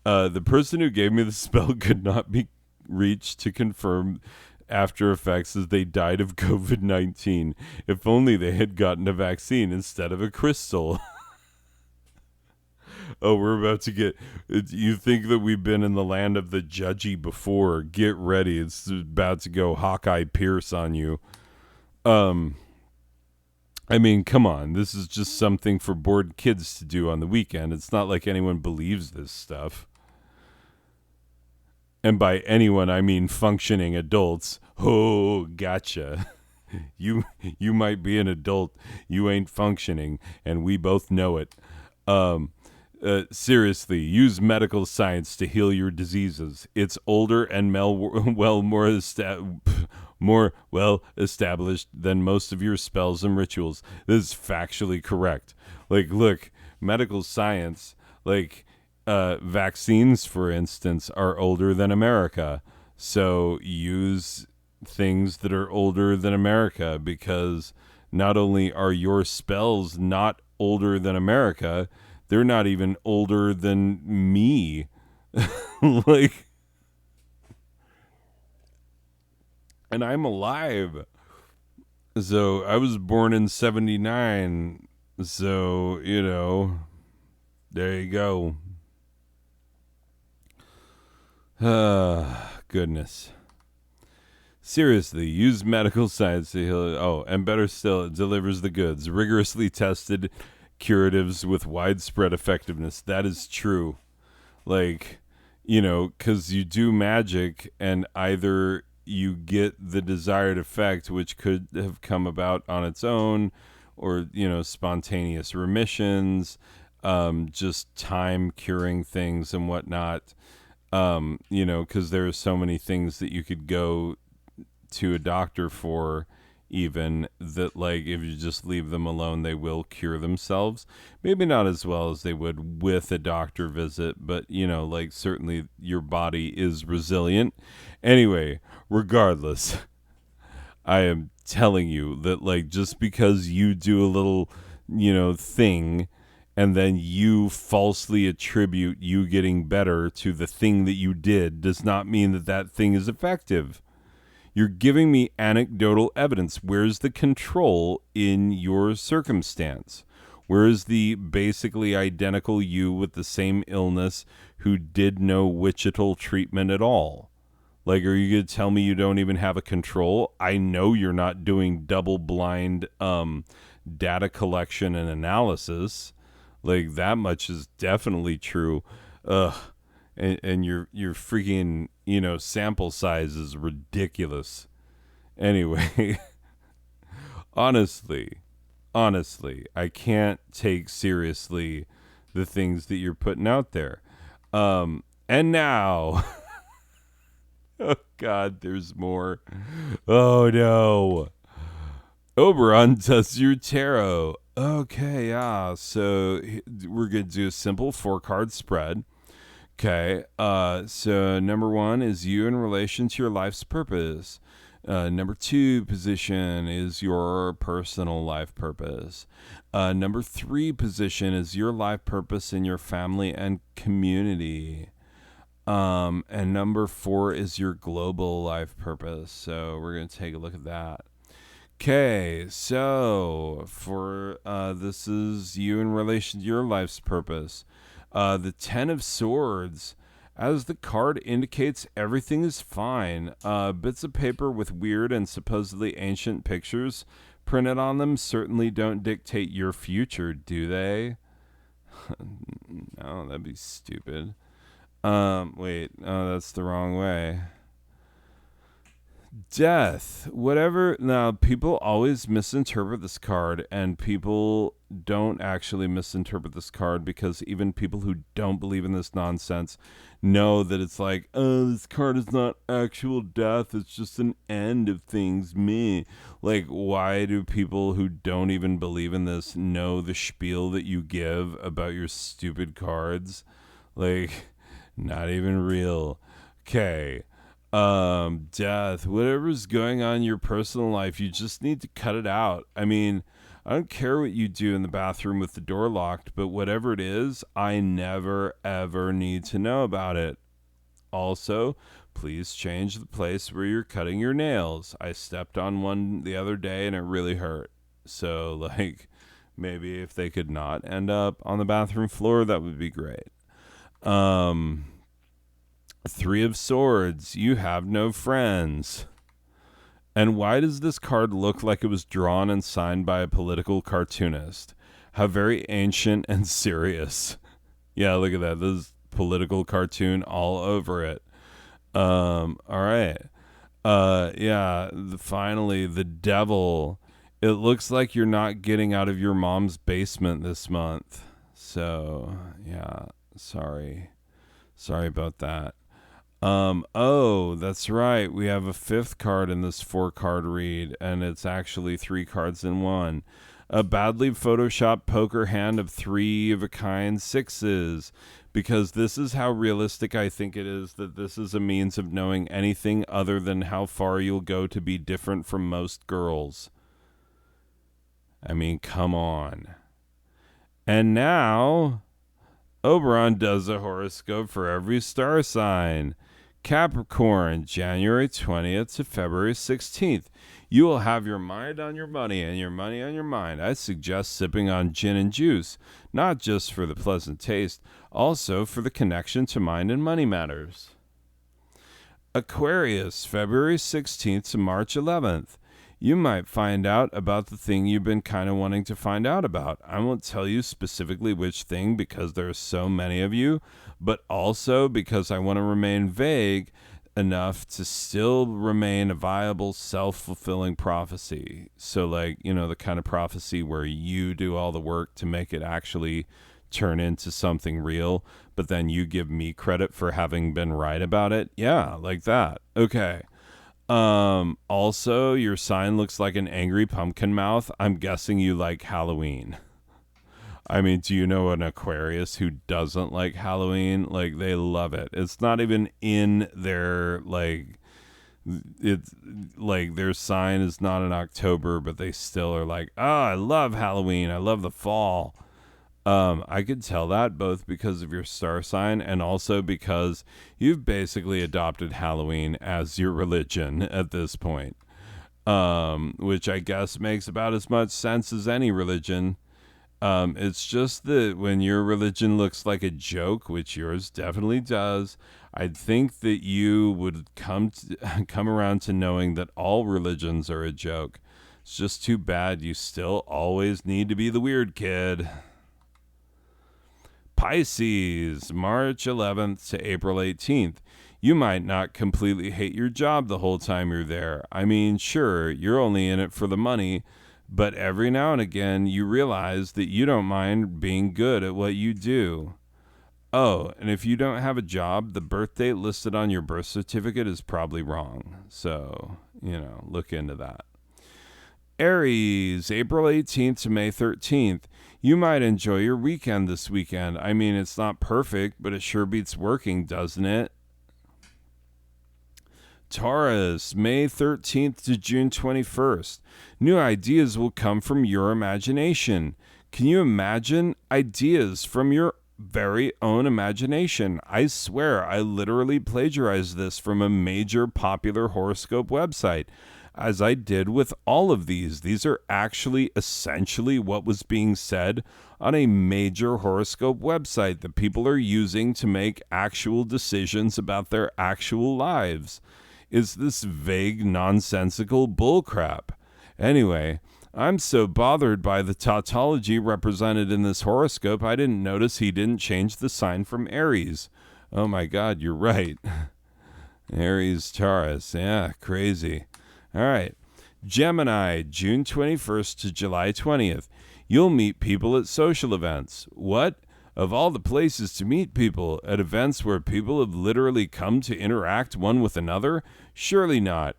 The person who gave me the spell could not be reached to confirm after effects as they died of COVID 19. If only they had gotten a vaccine instead of a crystal. Oh, we're about to get. You think that we've been in the land of the judgy before? Get ready. It's about to go Hawkeye Pierce on you. I mean, come on. This is just something for bored kids to do on the weekend. It's not like anyone believes this stuff. And by anyone, I mean functioning adults. Oh, gotcha. You might be an adult. You ain't functioning, and we both know it. Seriously, use medical science to heal your diseases. It's older and more well established than most of your spells and rituals. This is factually correct. Like, look, medical science, like vaccines, for instance, are older than America. So use things that are older than America, because not only are your spells not older than America, they're not even older than me. Like, and I'm alive. So I was born in 79. So, there you go. Goodness. Seriously, use medical science to heal. Oh, and better still, it delivers the goods. Rigorously tested curatives with widespread effectiveness. That is true. Like, because you do magic and either you get the desired effect, which could have come about on its own, or, spontaneous remissions, just time curing things and whatnot. Because there are so many things that you could go to a doctor for, even that, like, if you just leave them alone, they will cure themselves. Maybe not as well as they would with a doctor visit, but like, certainly your body is resilient. Anyway, regardless, I am telling you that, like, just because you do a little thing and then you falsely attribute you getting better to the thing that you did does not mean that that thing is effective. You're giving me anecdotal evidence. Where's the control in your circumstance? Where is the basically identical you with the same illness who did no witchital treatment at all? Like, are you going to tell me you don't even have a control? I know you're not doing double blind data collection and analysis. Like, that much is definitely true. Ugh. And your freaking, sample size is ridiculous. Anyway, honestly, I can't take seriously the things that you're putting out there. And now, oh God, there's more. Oh no. Oberon does your tarot. Okay, yeah. So we're going to do a simple 4-card spread. Okay. So number 1 is you in relation to your life's purpose. Number 2 position is your personal life purpose. Number 3 position is your life purpose in your family and community. And number 4 is your global life purpose. So we're going to take a look at that. Okay, so for this is you in relation to your life's purpose. The 10 of Swords. As the card indicates, everything is fine. Bits of paper with weird and supposedly ancient pictures printed on them certainly don't dictate your future, do they? No, that'd be stupid. Wait, oh, that's the wrong way. Death, whatever. Now, people always misinterpret this card, and people don't actually misinterpret this card because even people who don't believe in this nonsense know that it's like, oh, this card is not actual death, it's just an end of things. Me. Like, why do people who don't even believe in this know the spiel that you give about your stupid cards? Like, not even real. Okay. Death, whatever's going on in your personal life, you just need to cut it out. I mean, I don't care what you do in the bathroom with the door locked, but whatever it is, I never ever need to know about it. Also, please change the place where you're cutting your nails. I stepped on one the other day and it really hurt. So, like, maybe if they could not end up on the bathroom floor, that would be great. 3 of Swords, you have no friends. And why does this card look like it was drawn and signed by a political cartoonist? How very ancient and serious. Yeah, look at that. This political cartoon all over it. All right. Yeah, finally, the devil. It looks like you're not getting out of your mom's basement this month. So, yeah, sorry. Sorry about that. Oh, that's right. We have a 5th card in this 4-card read, and it's actually 3 cards in one. A badly photoshopped poker hand of 3 of a kind 6s, because this is how realistic I think it is that this is a means of knowing anything other than how far you'll go to be different from most girls. I mean, come on. And now, Oberon does a horoscope for every star sign. Capricorn, January 20th to February 16th. You will have your mind on your money and your money on your mind. I suggest sipping on gin and juice, not just for the pleasant taste, also for the connection to mind and money matters. Aquarius, February 16th to March 11th. You might find out about the thing you've been kind of wanting to find out about. I won't tell you specifically which thing because there are so many of you, but also because I want to remain vague enough to still remain a viable self-fulfilling prophecy. So, like, the kind of prophecy where you do all the work to make it actually turn into something real, but then you give me credit for having been right about it. Yeah, like that. Okay. Also, your sign looks like an angry pumpkin mouth. I'm guessing you like Halloween. I mean, do you know an Aquarius who doesn't like Halloween? Like, they love it. It's not even in their, it's like their sign is not in October, but they still are like, oh, I love Halloween. I love the fall. I could tell that both because of your star sign and also because you've basically adopted Halloween as your religion at this point, which I guess makes about as much sense as any religion. It's just that when your religion looks like a joke, which yours definitely does, I think that you would come around to knowing that all religions are a joke. It's just too bad you still always need to be the weird kid. Pisces, March 11th to April 18th. You might not completely hate your job the whole time you're there. I mean, sure, you're only in it for the money, but every now and again you realize that you don't mind being good at what you do. Oh, and if you don't have a job, the birth date listed on your birth certificate is probably wrong. So, look into that. Aries, April 18th to May 13th. You might enjoy your weekend this weekend. I mean, it's not perfect, but it sure beats working, doesn't it? Taurus, May 13th to June 21st. New ideas will come from your imagination. Can you imagine ideas from your very own imagination? I swear I literally plagiarized this from a major popular horoscope website. As I did with all of these. These are actually essentially what was being said on a major horoscope website that people are using to make actual decisions about their actual lives. Is this vague, nonsensical bullcrap? Anyway, I'm so bothered by the tautology represented in this horoscope, I didn't notice he didn't change the sign from Aries. Oh my God, you're right. Aries, Taurus. Yeah, crazy. All right. Gemini, June 21st to July 20th. You'll meet people at social events. What? Of all the places to meet people, at events where people have literally come to interact one with another? Surely not.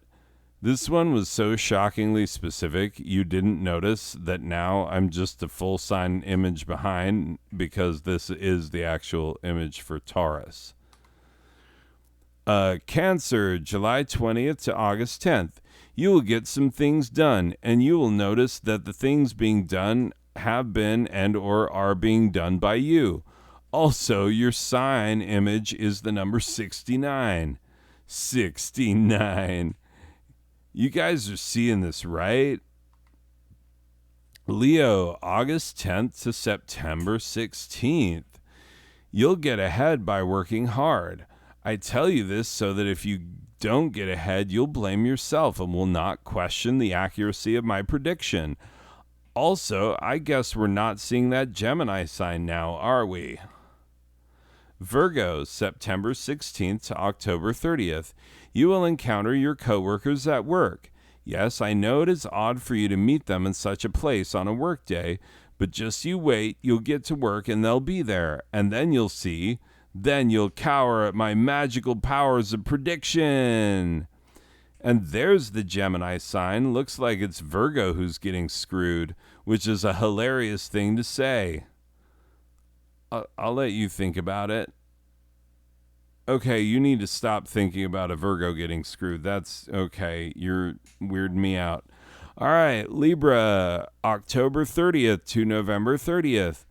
This one was so shockingly specific, you didn't notice that now I'm just a full sign image behind because this is the actual image for Taurus. Cancer, July 20th to August 10th. You will get some things done, and you will notice that the things being done have been and or are being done by you. Also, your sign image is the number 69. 69. You guys are seeing this, right? Leo, August 10th to September 16th. You'll get ahead by working hard. I tell you this so that if you don't get ahead, you'll blame yourself and will not question the accuracy of my prediction. Also, I guess we're not seeing that Gemini sign now, are we? Virgo, September 16th to October 30th. You will encounter your coworkers at work. Yes, I know it is odd for you to meet them in such a place on a work day, but just you wait, you'll get to work and they'll be there, and then you'll see. Then you'll cower at my magical powers of prediction. And there's the Gemini sign. Looks like it's Virgo who's getting screwed, which is a hilarious thing to say. I'll let you think about it. Okay, you need to stop thinking about a Virgo getting screwed. That's okay. You're weirding me out. All right, Libra, October 30th to November 30th.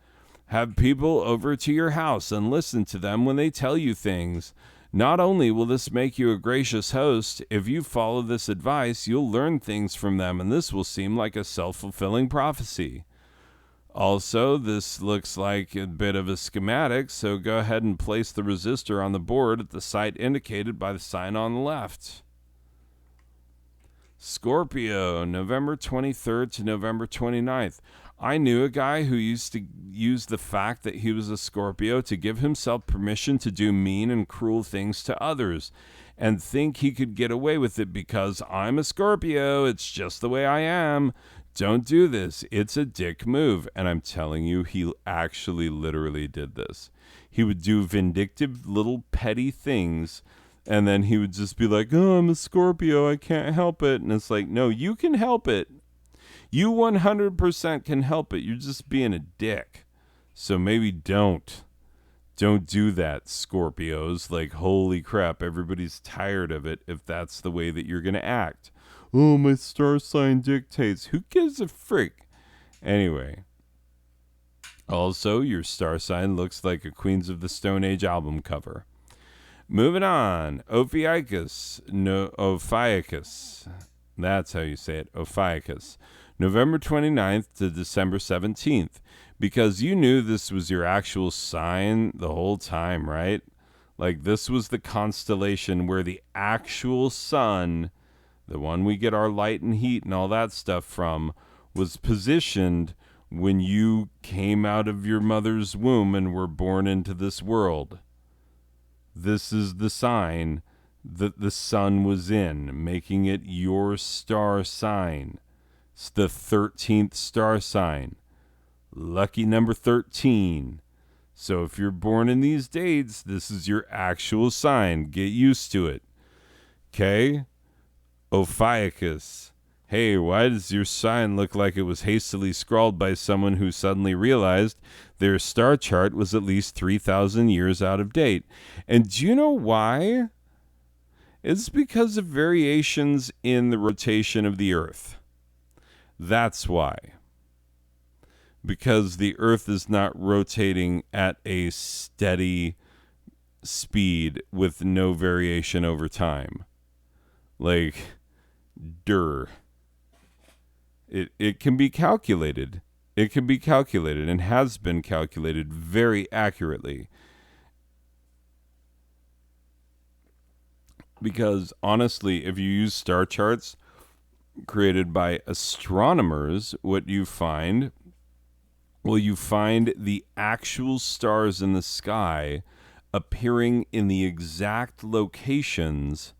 Have people over to your house and listen to them when they tell you things. Not only will this make you a gracious host, if you follow this advice, you'll learn things from them, and this will seem like a self-fulfilling prophecy. Also, this looks like a bit of a schematic, so go ahead and place the resistor on the board at the site indicated by the sign on the left. Scorpio, November 23rd to November 29th. I knew a guy who used to use the fact that he was a Scorpio to give himself permission to do mean and cruel things to others and think he could get away with it because I'm a Scorpio, it's just the way I am. Don't do this. It's a dick move. And I'm telling you, he actually literally did this. He would do vindictive little petty things, and then he would just be like, oh, I'm a Scorpio, I can't help it. And it's like, no, you can help it. You 100% can help it. You're just being a dick. So maybe don't. Don't do that, Scorpios. Like, holy crap, everybody's tired of it if that's the way that you're going to act. Oh, my star sign dictates. Who gives a frick? Anyway. Also, your star sign looks like a Queens of the Stone Age album cover. Moving on, Ophiuchus, no, Ophiuchus. That's how you say it, Ophiuchus. November 29th to December 17th. Because you knew this was your actual sign the whole time, right? Like, this was the constellation where the actual sun, the one we get our light and heat and all that stuff from, was positioned when you came out of your mother's womb and were born into this world. This is the sign that the sun was in, making it your star sign. It's the 13th star sign. Lucky number 13. So if you're born in these dates, this is your actual sign. Get used to it. Okay? Ophiuchus. Hey, why does your sign look like it was hastily scrawled by someone who suddenly realized their star chart was at least 3,000 years out of date? And do you know why? It's because of variations in the rotation of the Earth. That's why. Because the Earth is not rotating at a steady speed with no variation over time. Like, It can be calculated. It can be calculated and has been calculated very accurately. Because honestly, if you use star charts created by astronomers, what you find, well, you find the actual stars in the sky appearing in the exact locations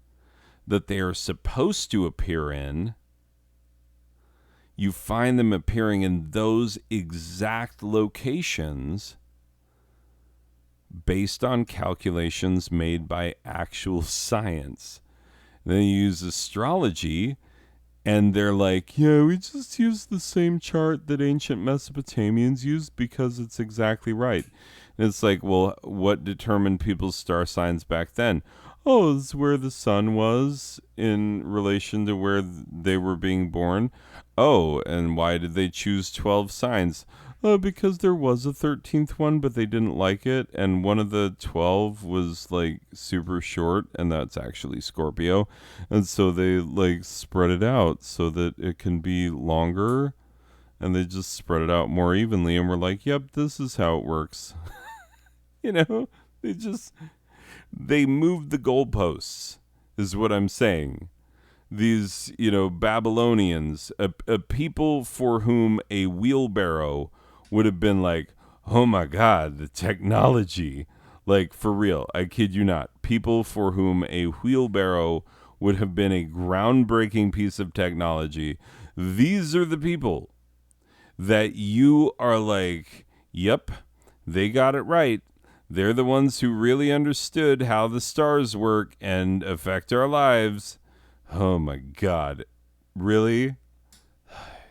that they are supposed to appear in. You find them appearing in those exact locations based on calculations made by actual science. Then you use astrology, and they're like, yeah, we just use the same chart that ancient Mesopotamians used because it's exactly right. And it's like, well, what determined people's star signs back then? Oh, it's where the sun was in relation to where they were being born. Oh, and why did they choose 12 signs? Because there was a 13th one, but they didn't like it. And one of the 12 was like super short, and that's actually Scorpio. And so they like spread it out so that it can be longer. And they just spread it out more evenly. And we're like, yep, this is how it works. You know, they moved the goalposts, is what I'm saying. These, Babylonians, a people for whom a wheelbarrow would have been like, oh my God, the technology. Like, for real, I kid you not. People for whom a wheelbarrow would have been a groundbreaking piece of technology. These are the people that you are like, yep, they got it right. They're the ones who really understood how the stars work and affect our lives. Oh my God. Really?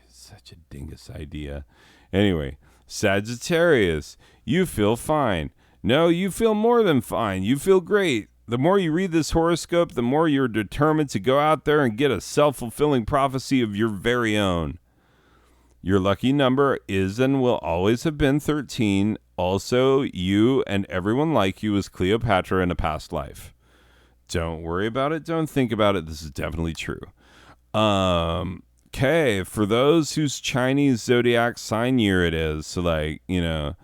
Such a dingus idea. Anyway, Sagittarius, you feel fine. No, you feel more than fine. You feel great. The more you read this horoscope, the more you're determined to go out there and get a self-fulfilling prophecy of your very own. Your lucky number is and will always have been 13. Also, you and everyone like you is Cleopatra in a past life. Don't worry about it. Don't think about it. This is definitely true. Okay, for those whose Chinese zodiac sign year it is, so like, the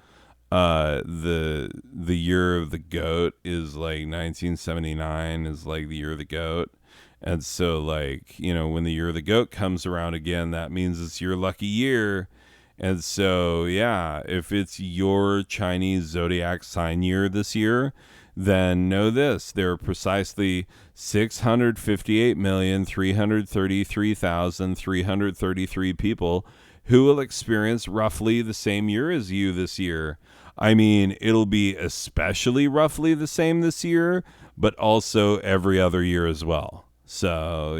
year of the goat is like 1979 is like the year of the goat. And so, like, when the year of the goat comes around again, that means it's your lucky year. And so, yeah, if it's your Chinese zodiac sign year this year, then know this. There are precisely 658,333,333 people who will experience roughly the same year as you this year. I mean, it'll be especially roughly the same this year, but also every other year as well. So,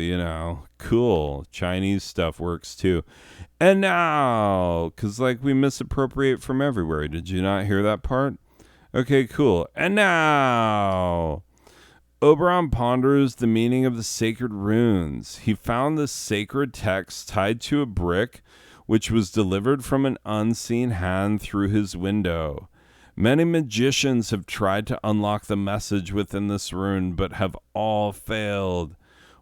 cool. Chinese stuff works too. And now, because like we misappropriate from everywhere. Did you not hear that part? Okay, cool. And now, Oberon ponders the meaning of the sacred runes. He found the sacred text tied to a brick which was delivered from an unseen hand through his window. Many magicians have tried to unlock the message within this rune, but have all failed.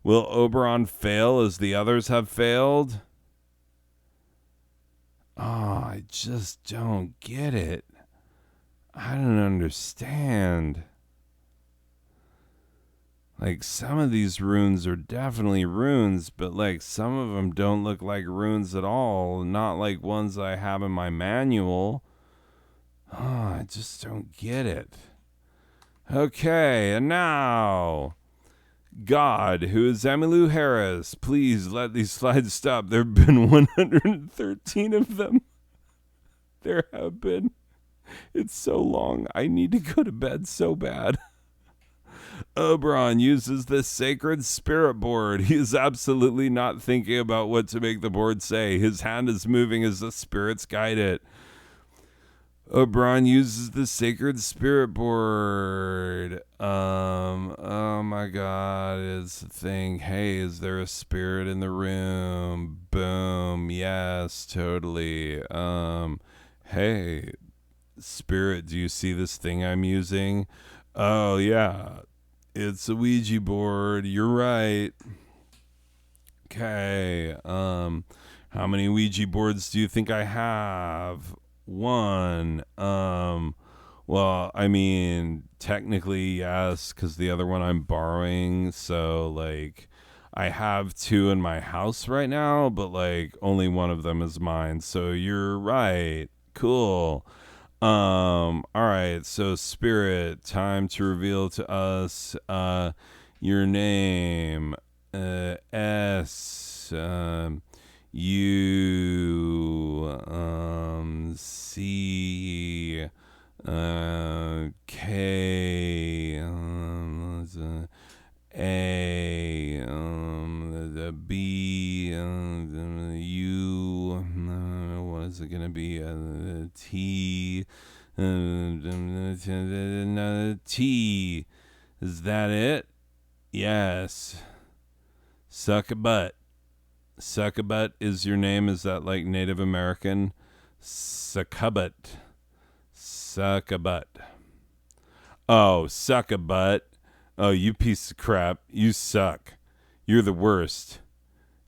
Will Oberon fail as the others have failed? Oh, I just don't get it. I don't understand. Like, some of these runes are definitely runes, but like some of them don't look like runes at all. Not like ones I have in my manual. Oh, I just don't get it. Okay, and now, God, who is Emmylou Harris, please let these slides stop. There have been 113 of them. There have been. It's so long. I need to go to bed so bad. Oberon uses the sacred spirit board. He is absolutely not thinking about what to make the board say. His hand is moving as the spirits guide it. Oberon uses the sacred spirit board. Oh my God, it's a thing. Hey, is there a spirit in the room? Boom. Yes, totally. Hey, spirit, do you see this thing I'm using? Oh yeah, it's a Ouija board. You're right. Okay. How many Ouija boards do you think I have? One. Well, I mean, technically yes, because the other one I'm borrowing. So like, I have two in my house right now, but like only one of them is mine. So you're right. Cool. All right. So spirit, time to reveal to us your name. S. U. C. K. A. The B. U. What is it gonna be? T. T. Is that it? Yes. Suck a butt. Suck a butt is your name. Is that like Native American? Succubutt. Suck a butt. Oh, suck a butt. Oh, you piece of crap. You suck. You're the worst.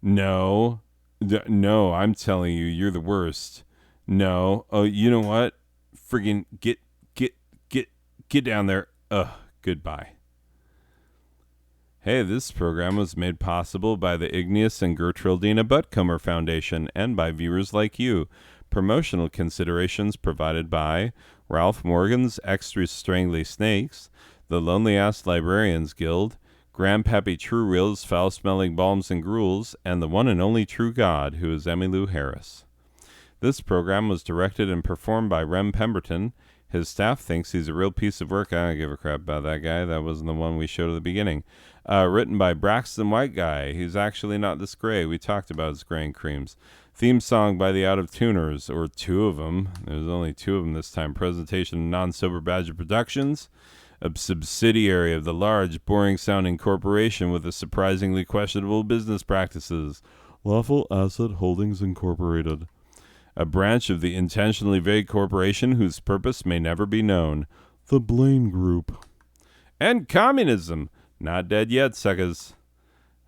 No. No, I'm telling you, you're the worst. No. Oh, you know what? Friggin' get down there. Ugh, goodbye. Hey, this program was made possible by the Igneous and Gertrudina Buttcomer Foundation and by viewers like you. Promotional considerations provided by Ralph Morgan's Extra Strangly Snakes, the Lonely Ass Librarians Guild, Grandpappy True Real's Foul Smelling Balms and Gruels, and the one and only true God, who is Emmylou Harris. This program was directed and performed by Rem Pemberton. His staff thinks he's a real piece of work. I don't give a crap about that guy. That wasn't the one we showed at the beginning. Written by Braxton White Guy. He's actually not this gray. We talked about his gray and creams. Theme song by the Out of Tuners, or two of them. There's only two of them this time. Presentation of Non-Sober Badger Productions, a subsidiary of the large, boring-sounding corporation with a surprisingly questionable business practices. Lawful Asset Holdings Incorporated. A branch of the intentionally vague corporation whose purpose may never be known. The Blaine Group. And communism. Not dead yet, suckers.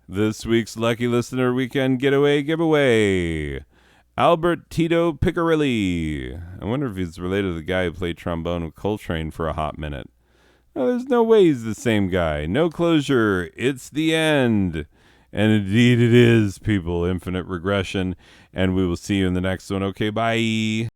This week's Lucky Listener Weekend Getaway Giveaway. Albert Tito Piccirilli. I wonder if he's related to the guy who played trombone with Coltrane for a hot minute. No, there's no way he's the same guy. No closure. It's the end. And indeed it is, people. Infinite regression. And we will see you in the next one. Okay, bye.